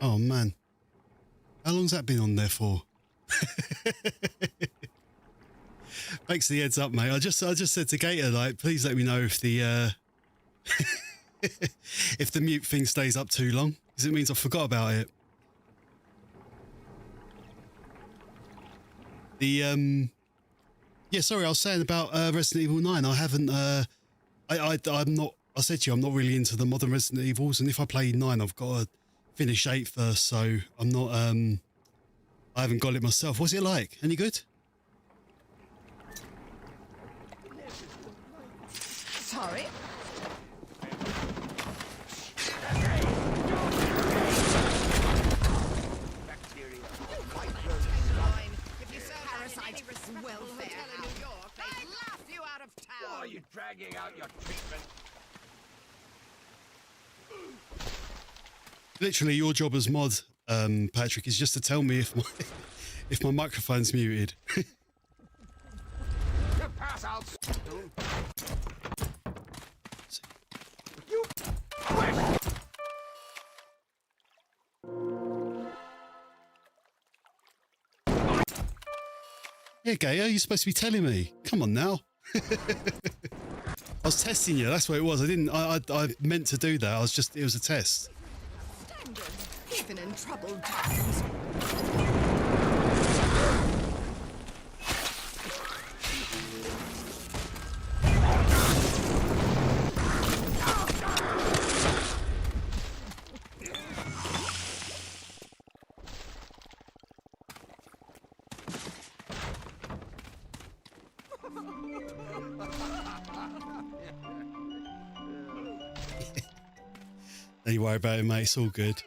Oh man, how long's that been on there for? Thanks for the heads up, mate. I just said to Gator, like, please let me know if the if the mute thing stays up too long, because it means I forgot about it. The yeah, sorry, I was saying about Resident Evil 9. I haven't I'm not, I said to you, I'm not really into the modern Resident Evils, and if I play 9, I've got to finish 8 first, so I'm not I haven't got it myself. What's it like? Any good? Sorry. Parasite welfare in New York. They laugh you out of town. Why are you dragging out your treatment? Literally, your job as mod, Patrick, is just to tell me if my microphone's muted. You pass out soon. You quit! Yeah, Gaia, you're supposed to be telling me. Come on now. I was testing you. That's what it was. I didn't. I meant to do that. It was a test. Standard, even in troubled times. Don't you worry about it, mate. It's all good.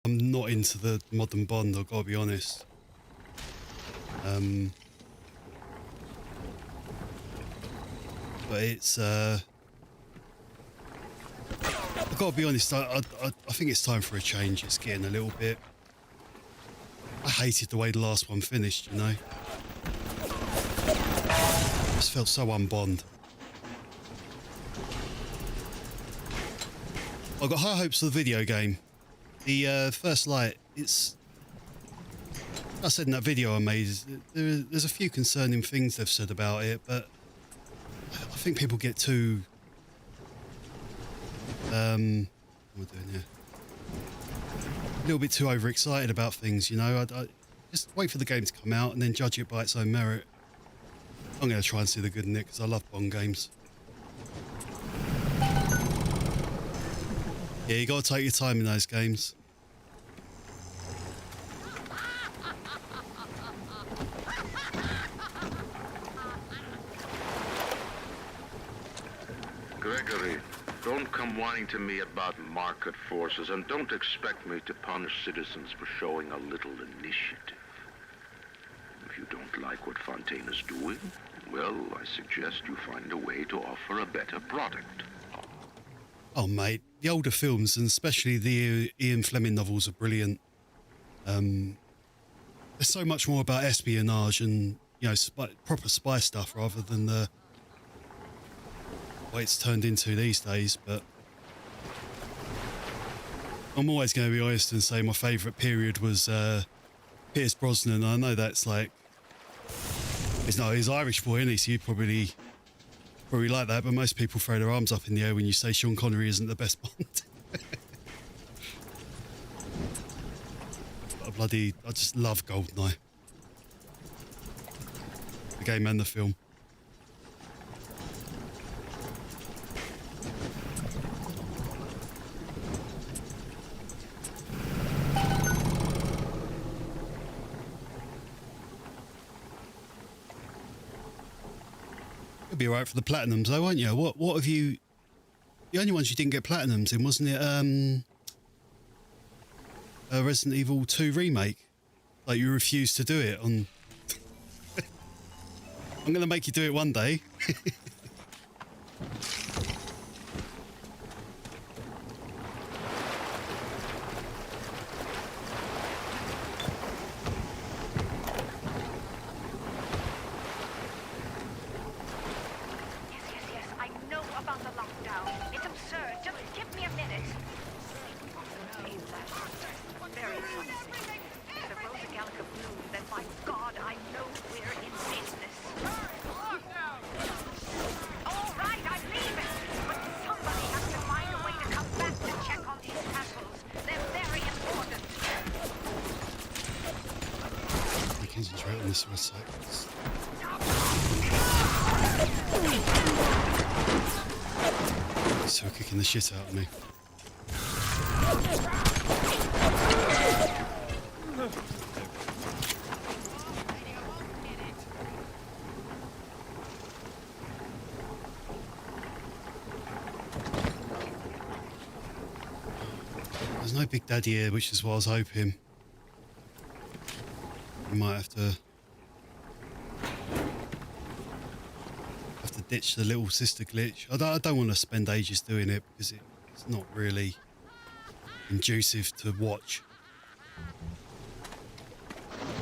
I'm not into the modern Bond, I've got to be honest. but it's I've got to be honest, I think it's time for a change. It's getting a little bit, I hated the way the last one finished, you know. It just felt so un-Bond. I've got high hopes for the video game. The First Light, it's, I said in that video I made, there's a few concerning things they've said about it, but I think people get too what am I doing here? A little bit too overexcited about things, you know. I just wait for the game to come out and then judge it by its own merit. I'm going to try and see the good in it because I love Bond games. Yeah, you got to take your time in those games. Gregory, don't come whining to me about market forces, and don't expect me to punish citizens for showing a little initiative. If you don't like what Fontaine is doing, well, I suggest you find a way to offer a better product. Oh, mate, the older films, and especially the Ian Fleming novels, are brilliant. There's so much more about espionage and, you know, proper spy stuff rather than the way it's turned into these days. But I'm always going to be honest and say my favourite period was Pierce Brosnan. I know that's like, he's Irish boy, isn't he? So you'd probably like that, but most people throw their arms up in the air when you say Sean Connery isn't the best Bond. I just love GoldenEye. The game and the film. You'll be alright for the platinums though, won't you? What have you... The only ones you didn't get platinums in, wasn't it, Resident Evil 2 remake? Like, you refused to do it on... I'm going to make you do it one day. Concentrate on this for a sec. Still kicking the shit out of me. There's no Big Daddy here, which is what I was hoping. We might have to ditch the little sister glitch. I don't want to spend ages doing it because it's not really inducive to watch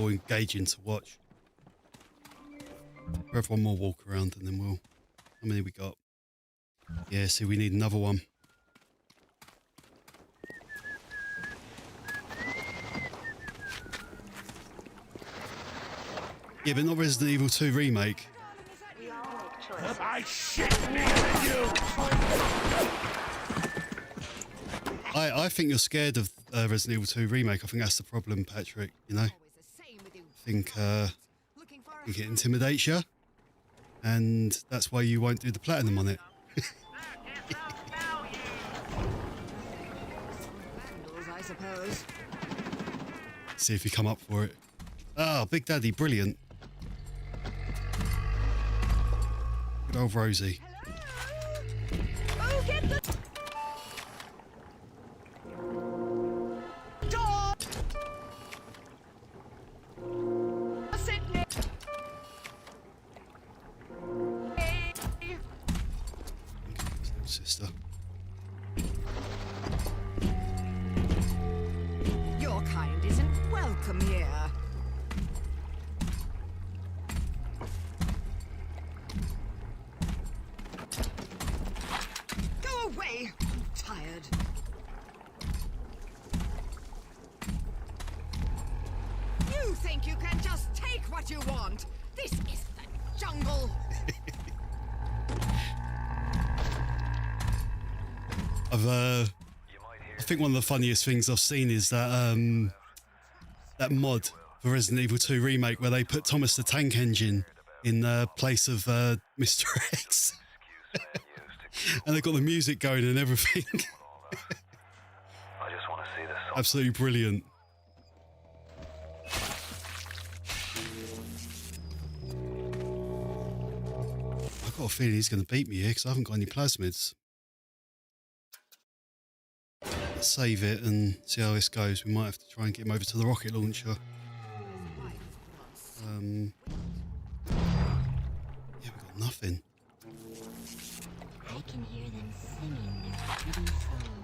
or engaging to watch. We'll have one more walk around and then we'll... How many we got? Yeah, see, we need another one. Yeah, but not Resident Evil 2 remake. I shit me at you! I think you're scared of Resident Evil 2 remake. I think that's the problem, Patrick, you know? I think it intimidates you, and that's why you won't do the platinum on it. I suppose. See if you come up for it. Ah, Big Daddy, brilliant. Good old Rosie. Oh, get the door! Sydney! sister. Your kind isn't welcome here. Go away! I'm tired. You think you can just take what you want? This is the jungle. I think one of the funniest things I've seen is that that mod for Resident Evil 2 Remake where they put Thomas the Tank Engine in place of Mr. X. And they've got the music going and everything. I just want to see this. Absolutely brilliant. I've got a feeling he's going to beat me here because I haven't got any plasmids. Let's save it and see how this goes. We might have to try and get him over to the rocket launcher. Yeah, we've got nothing. I can hear them singing their pretty song.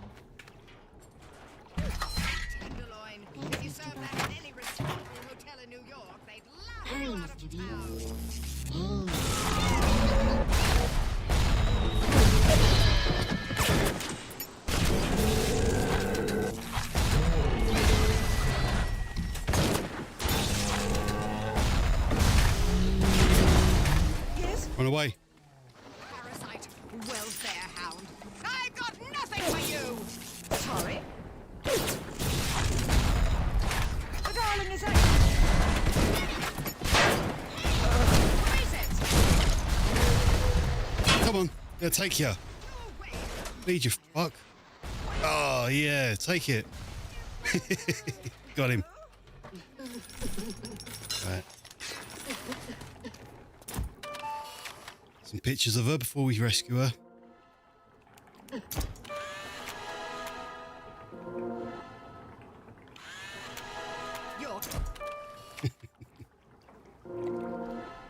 Tenderloin. If you serve that in any respectable hotel in New York, they'd laugh Hurry, you out Mr. of B. town. Yes, Run away. parasite, welfare hound. I've got nothing for you. Sorry. The darling is out. Come on. Yeah, take ya. Lead you fuck. Oh, yeah. Take it. Got him. Right. Some pictures of her before we rescue her. Your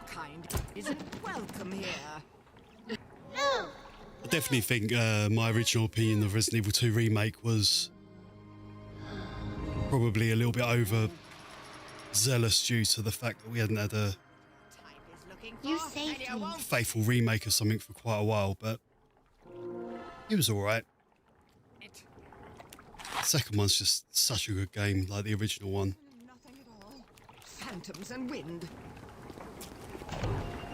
kind isn't welcome here. I definitely think my original opinion of Resident Evil 2 Remake was probably a little bit over zealous due to the fact that we hadn't had a You saved me. faithful remake of something for quite a while, but it was alright. The second one's just such a good game, like the original one. Nothing at all. Phantoms and wind.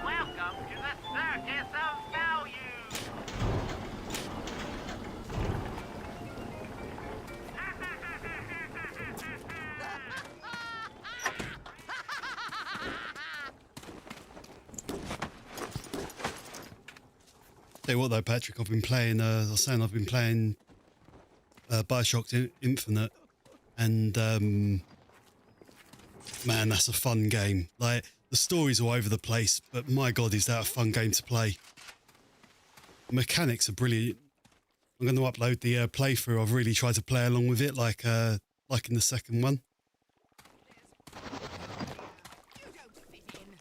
Welcome to the circus of value. Tell you what though, Patrick, I've been playing, I was saying I've been playing BioShock Infinite, and man, that's a fun game. Like, the story's all over the place, but my God, is that a fun game to play. The mechanics are brilliant. I'm going to upload the playthrough. I've really tried to play along with it, like in the second one. You don't fit in.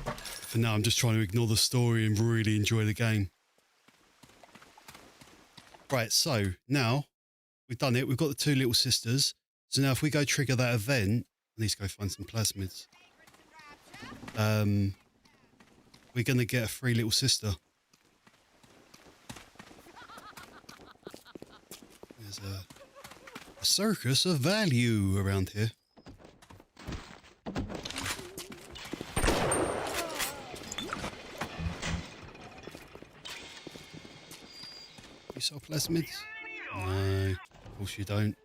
For now, I'm just trying to ignore the story and really enjoy the game. Right, so now we've done it. We've got the two little sisters. So now if we go trigger that event, I need to go find some plasmids. We're going to get a free little sister. There's a circus of value around here. You sell plasmids? No, of course you don't.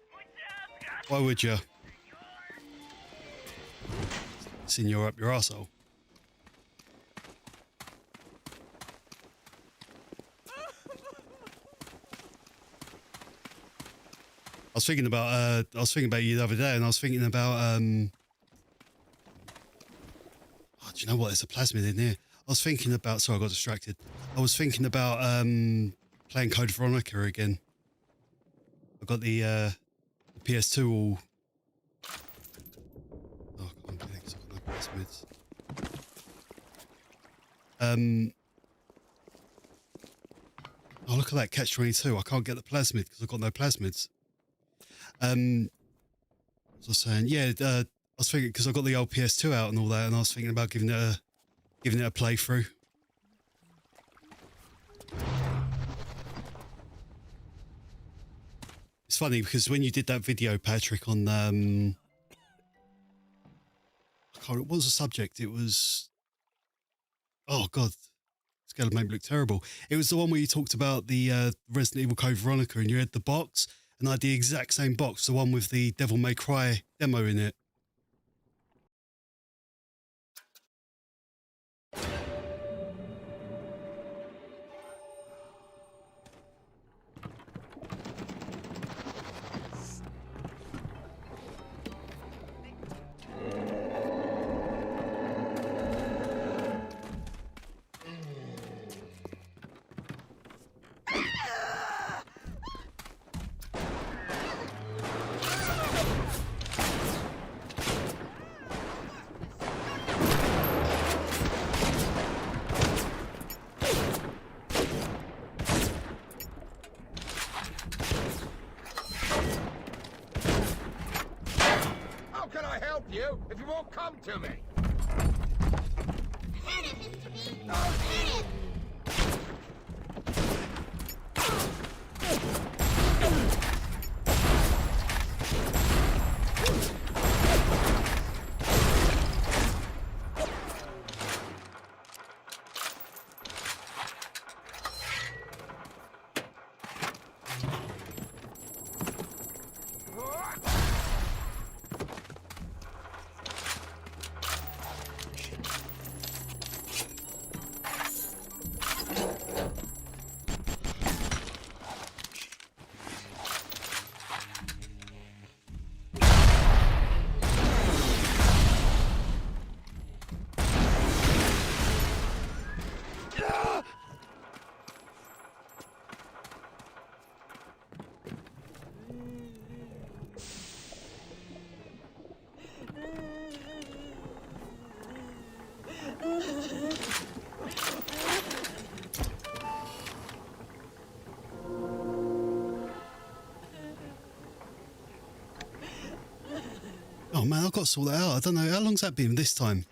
Why would you? It's in your up your arsehole. I was thinking about you the other day, and I was thinking about oh, do you know what? There's a plasmid in here. I was thinking about. Sorry, I got distracted. I was thinking about playing Code Veronica again. I got the PS2 all. Oh, I can't get it 'cause I've got no plasmids. Oh, look at that catch-22. I can't get the plasmid because I've got no plasmids. What was I saying? Yeah, I was thinking because I got the old PS2 out and all that, and I was thinking about giving it a playthrough. It's funny because when you did that video, Patrick, on what was the subject? It was, oh god, it's going to make me look terrible. It was the one where you talked about the Resident Evil Code Veronica, and you had the box, and I had the exact same box, the one with the Devil May Cry demo in it. You, if you won't come to me. Hit him, Mr. B! Hit him! Oh man, I've got to sort that out. I don't know, how long's that been this time?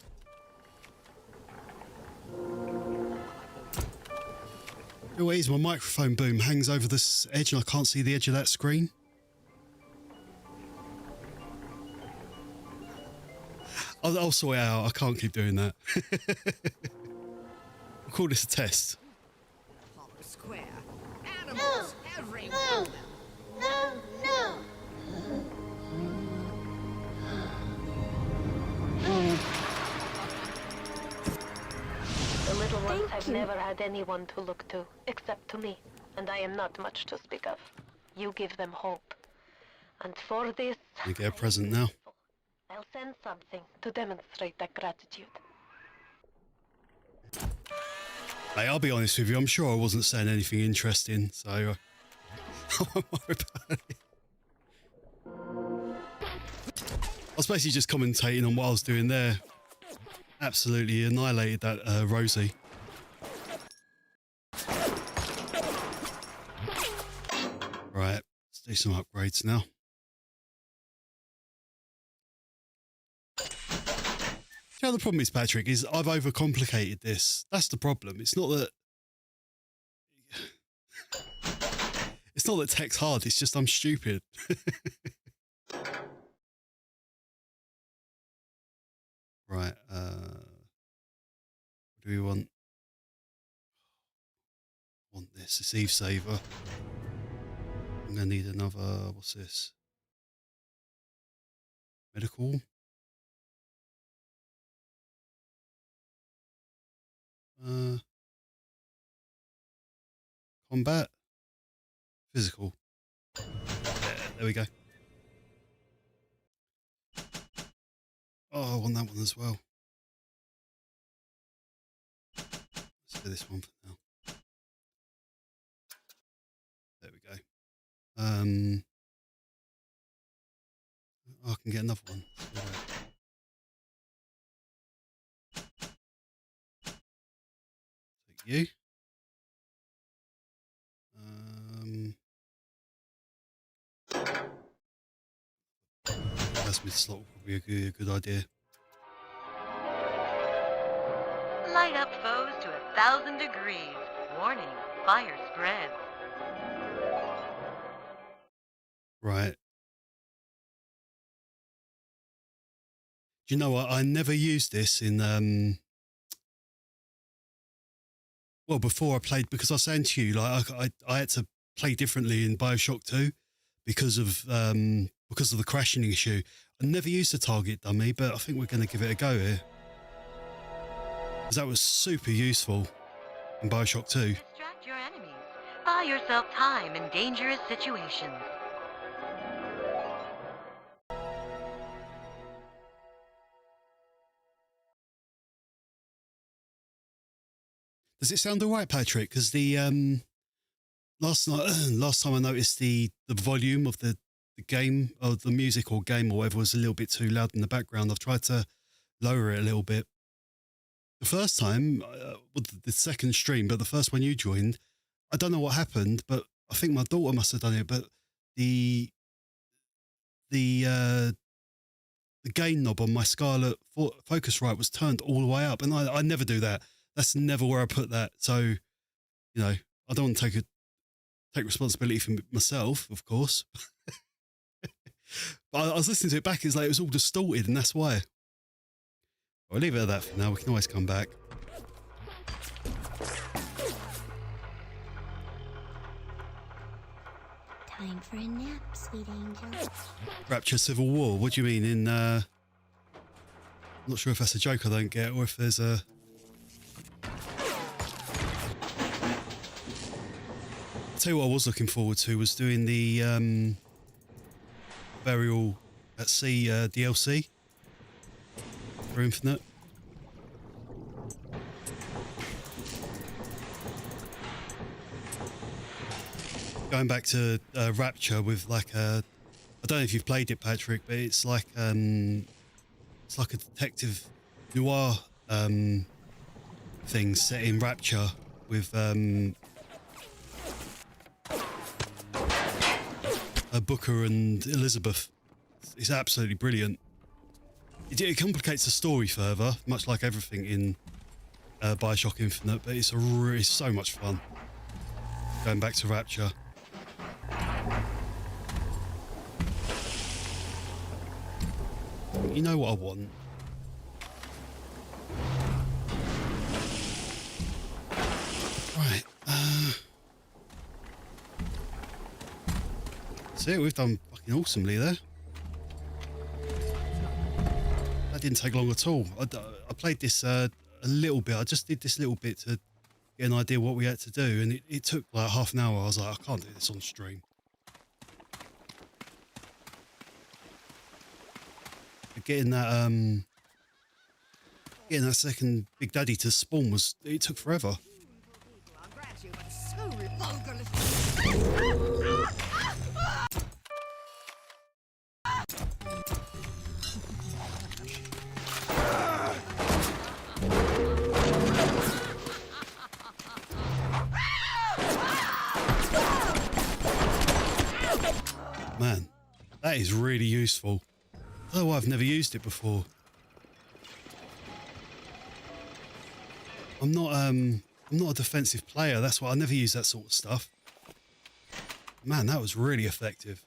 Oh, it is, my microphone boom hangs over this edge and I can't see the edge of that screen. I'll sort it out. I can't keep doing that. We'll call this a test. Hollow Square. Animals everywhere. No! The little ones have never had anyone to look to, except to me, and I am not much to speak of. You give them hope. And for this... You get a present now. I'll send something to demonstrate that gratitude. Hey, I'll be honest with you, I'm sure I wasn't saying anything interesting, so I won't worry about it. I was basically just commentating on what I was doing there. Absolutely annihilated that Rosie. Right, let's do some upgrades now. You know, the problem is, Patrick, is I've overcomplicated this. That's the problem. It's not that... It's not that tech's hard, it's just I'm stupid. Right, what do we want? Want this, it's Eve Saver. I'm gonna need another, what's this? Medical? Combat? Physical. Yeah, there we go. Oh, I want that one as well. Let's do this one for now. There we go. Oh, I can get another one. Take you. mid slot would probably be a good idea. Light up foes to 1,000 degrees. Warning, fire spreads. Right. Do you know what? I never used this in well, before I played, because I was saying to you, like I had to play differently in BioShock 2 because of the crashing issue. I never used the target dummy, but I think we're going to give it a go here. Because that was super useful in BioShock 2. Distract your enemies. Buy yourself time in dangerous situations. Does it sound all right, Patrick? Because the last time I noticed the volume of the game, or the music or game or whatever, was a little bit too loud in the background. I've tried to lower it a little bit. The first time, the second stream, but the first one you joined, I don't know what happened, but I think my daughter must have done it. But the gain knob on my Scarlet Focusrite was turned all the way up, and I never do that. That's never where I put that. So, you know, I don't want to take responsibility for myself, of course. But I was listening to it back. It's like it was all distorted, and that's why. I'll leave it at that for now. We can always come back. Time for a nap, sweet angel. Rapture Civil War. What do you mean? In I'm not sure if that's a joke I don't get, or if there's a. I'll tell you what I was looking forward to was doing the Burial at Sea DLC for Infinite. Going back to Rapture with like a, I don't know if you've played it, Patrick, but it's like a detective noir thing set in Rapture with Booker and Elizabeth. It's absolutely brilliant. It complicates the story further, much like everything in BioShock Infinite, but it's so much fun. Going back to Rapture. You know what I want? Right. See, we've done fucking awesomely there. That didn't take long at all. I played this a little bit. I just did this little bit to get an idea what we had to do, and it took like half an hour. I was like, I can't do this on stream. But getting that second Big Daddy to spawn it took forever. Man, that is really useful. Oh, I've never used it before. I'm not a defensive player. That's why I never use that sort of stuff. Man, that was really effective.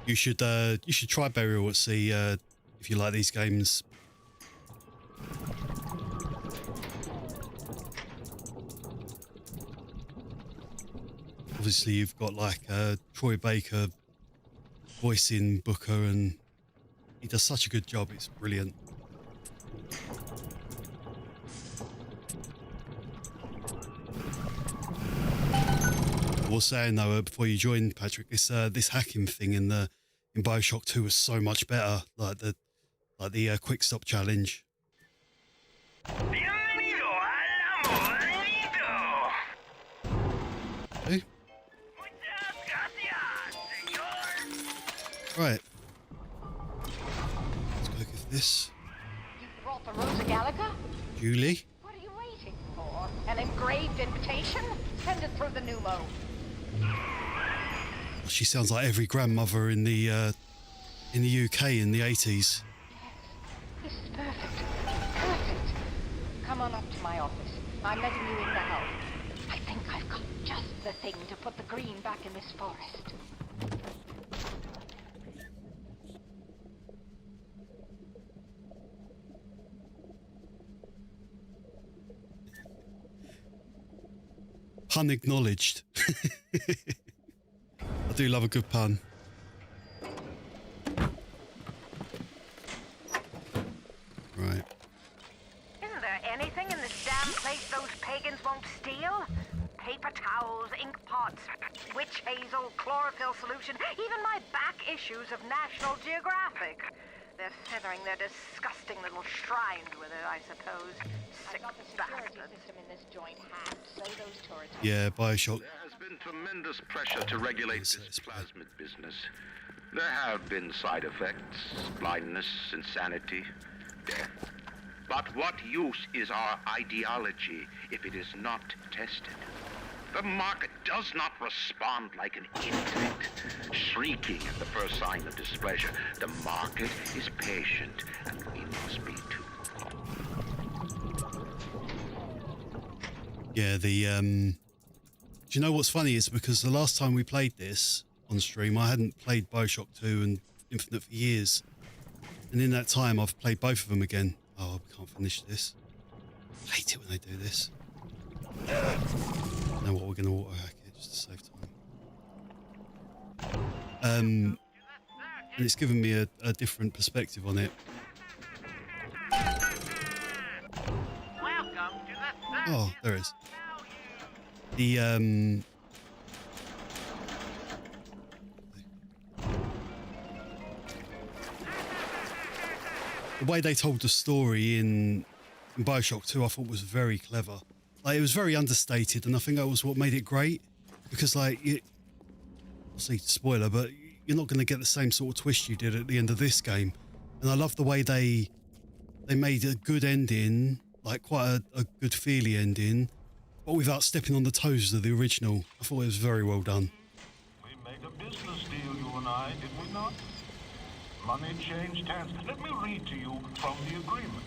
You should try Burial at Sea if you like these games. Obviously, you've got like Troy Baker voicing Booker, and he does such a good job. It's brilliant. I was saying though before you joined, Patrick, this hacking thing in BioShock 2 was so much better. Like the quick stop challenge. Okay. Right. Let's go with this. You brought the Rosa Gallica? Julie. What are you waiting for? An engraved invitation? Send it through the pneumo. she sounds like every grandmother in the UK in the 80s. This is perfect. Perfect. Come on up to my office. I'm letting you in now. I think I've got just the thing to put the green back in this forest. Pun acknowledged. I do love a good pun. Right. Isn't there anything in this damn place those pagans won't steal? Paper towels, ink pots, witch hazel, chlorophyll solution, even my back issues of National Geographic. They're feathering their disgusting little shrines with it, I suppose. Sick bastards. System in this joint hacked, so those turrets. Yeah, BioShock. There has been tremendous pressure to regulate this plasmid business. There have been side effects, blindness, insanity, death. But what use is our ideology if it is not tested? The market does not respond like an infant, shrieking at the first sign of displeasure. The market is patient, and we must be too. Yeah, do you know what's funny is because the last time we played this on stream, I hadn't played BioShock 2 and Infinite for years. And in that time, I've played both of them again. Oh, we can't finish this. I hate it when they do this. Now what, we're going to auto-hack it just to save time. And it's given me a different perspective on it. Oh, there it is. The way they told the story in BioShock 2 I thought was very clever. Like, it was very understated, and I think that was what made it great. Because, like, obviously, spoiler, but you're not going to get the same sort of twist you did at the end of this game. And I love the way they made a good ending, like quite a good feely ending, but without stepping on the toes of the original. I thought it was very well done. We made a business deal, you and I, did we not? Money changed hands. Let me read to you from the agreement.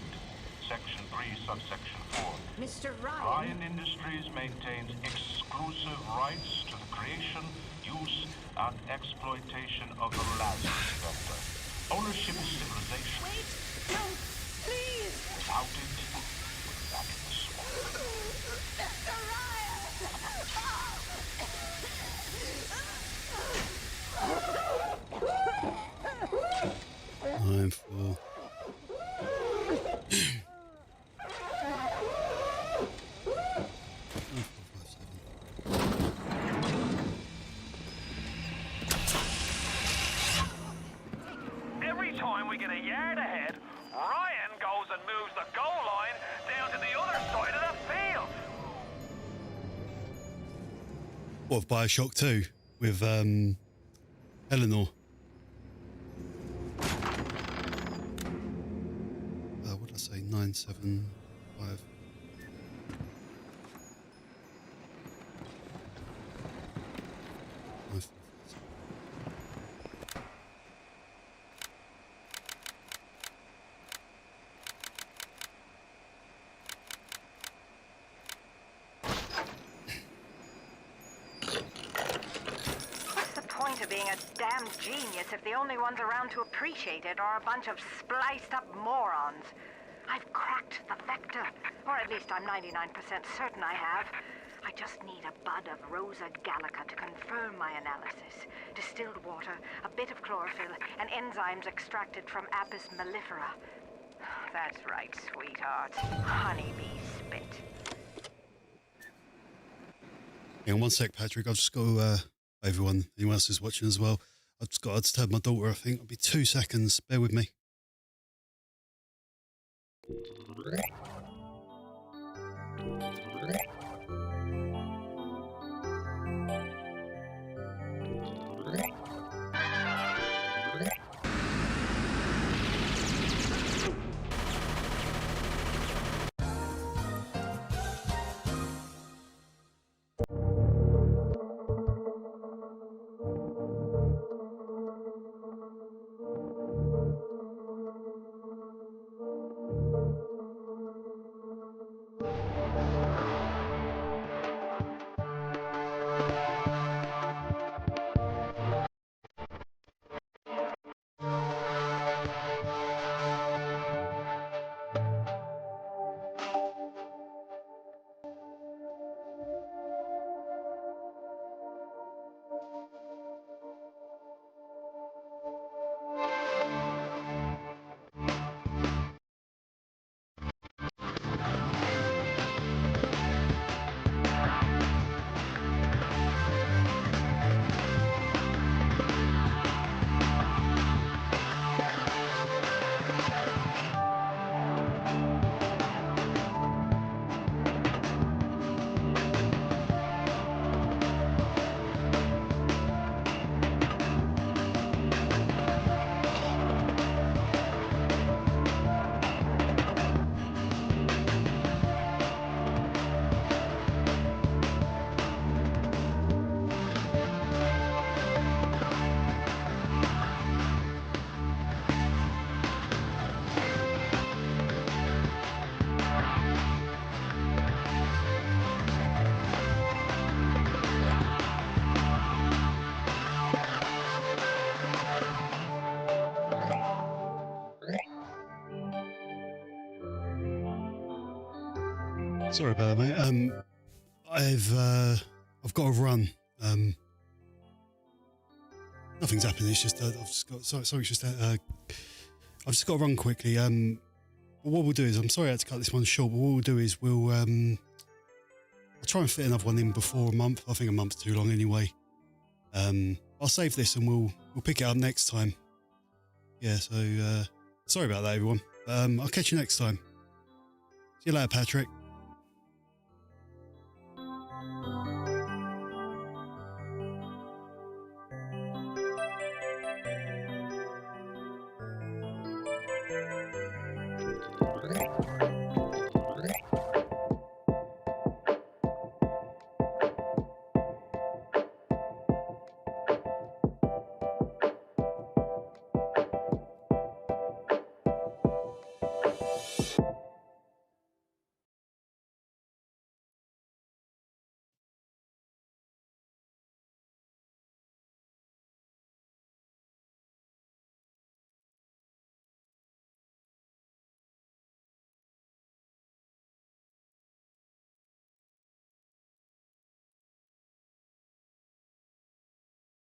Section 3, subsection 4. Mr. Ryan Industries maintains exclusive rights to the creation, use, and exploitation of the Ryzen vector. Ownership is civilization. Wait! No! Please! Without it, we're back in the swamp. Mr. Ryan! 9, 4. Every time we get a yard ahead, Ryan goes and moves the goal line down to the other side of the field. What, of BioShock 2 with Eleanor? What did I say? 9, 7, 5. To being a damned genius if the only ones around to appreciate it are a bunch of spliced up morons. I've cracked the vector, or at least I'm 99% certain I have. I just need a bud of Rosa gallica to confirm my analysis. Distilled water, a bit of chlorophyll, and enzymes extracted from Apis mellifera. That's right, sweetheart. Honeybee spit. Hang on one sec, Patrick. I've just got to... everyone, anyone else who's watching as well, I just heard my daughter, I think. It'll be 2 seconds. Bear with me. Sorry about that, mate. I've got to run. Nothing's happening. It's just I've just got sorry. It's just I've just got to run quickly. But what we'll do is, I'm sorry I had to cut this one short. But what we'll do is I'll try and fit another one in before a month. I think a month's too long anyway. I'll save this and we'll pick it up next time. Yeah. So sorry about that, everyone. I'll catch you next time. See you later, Patrick.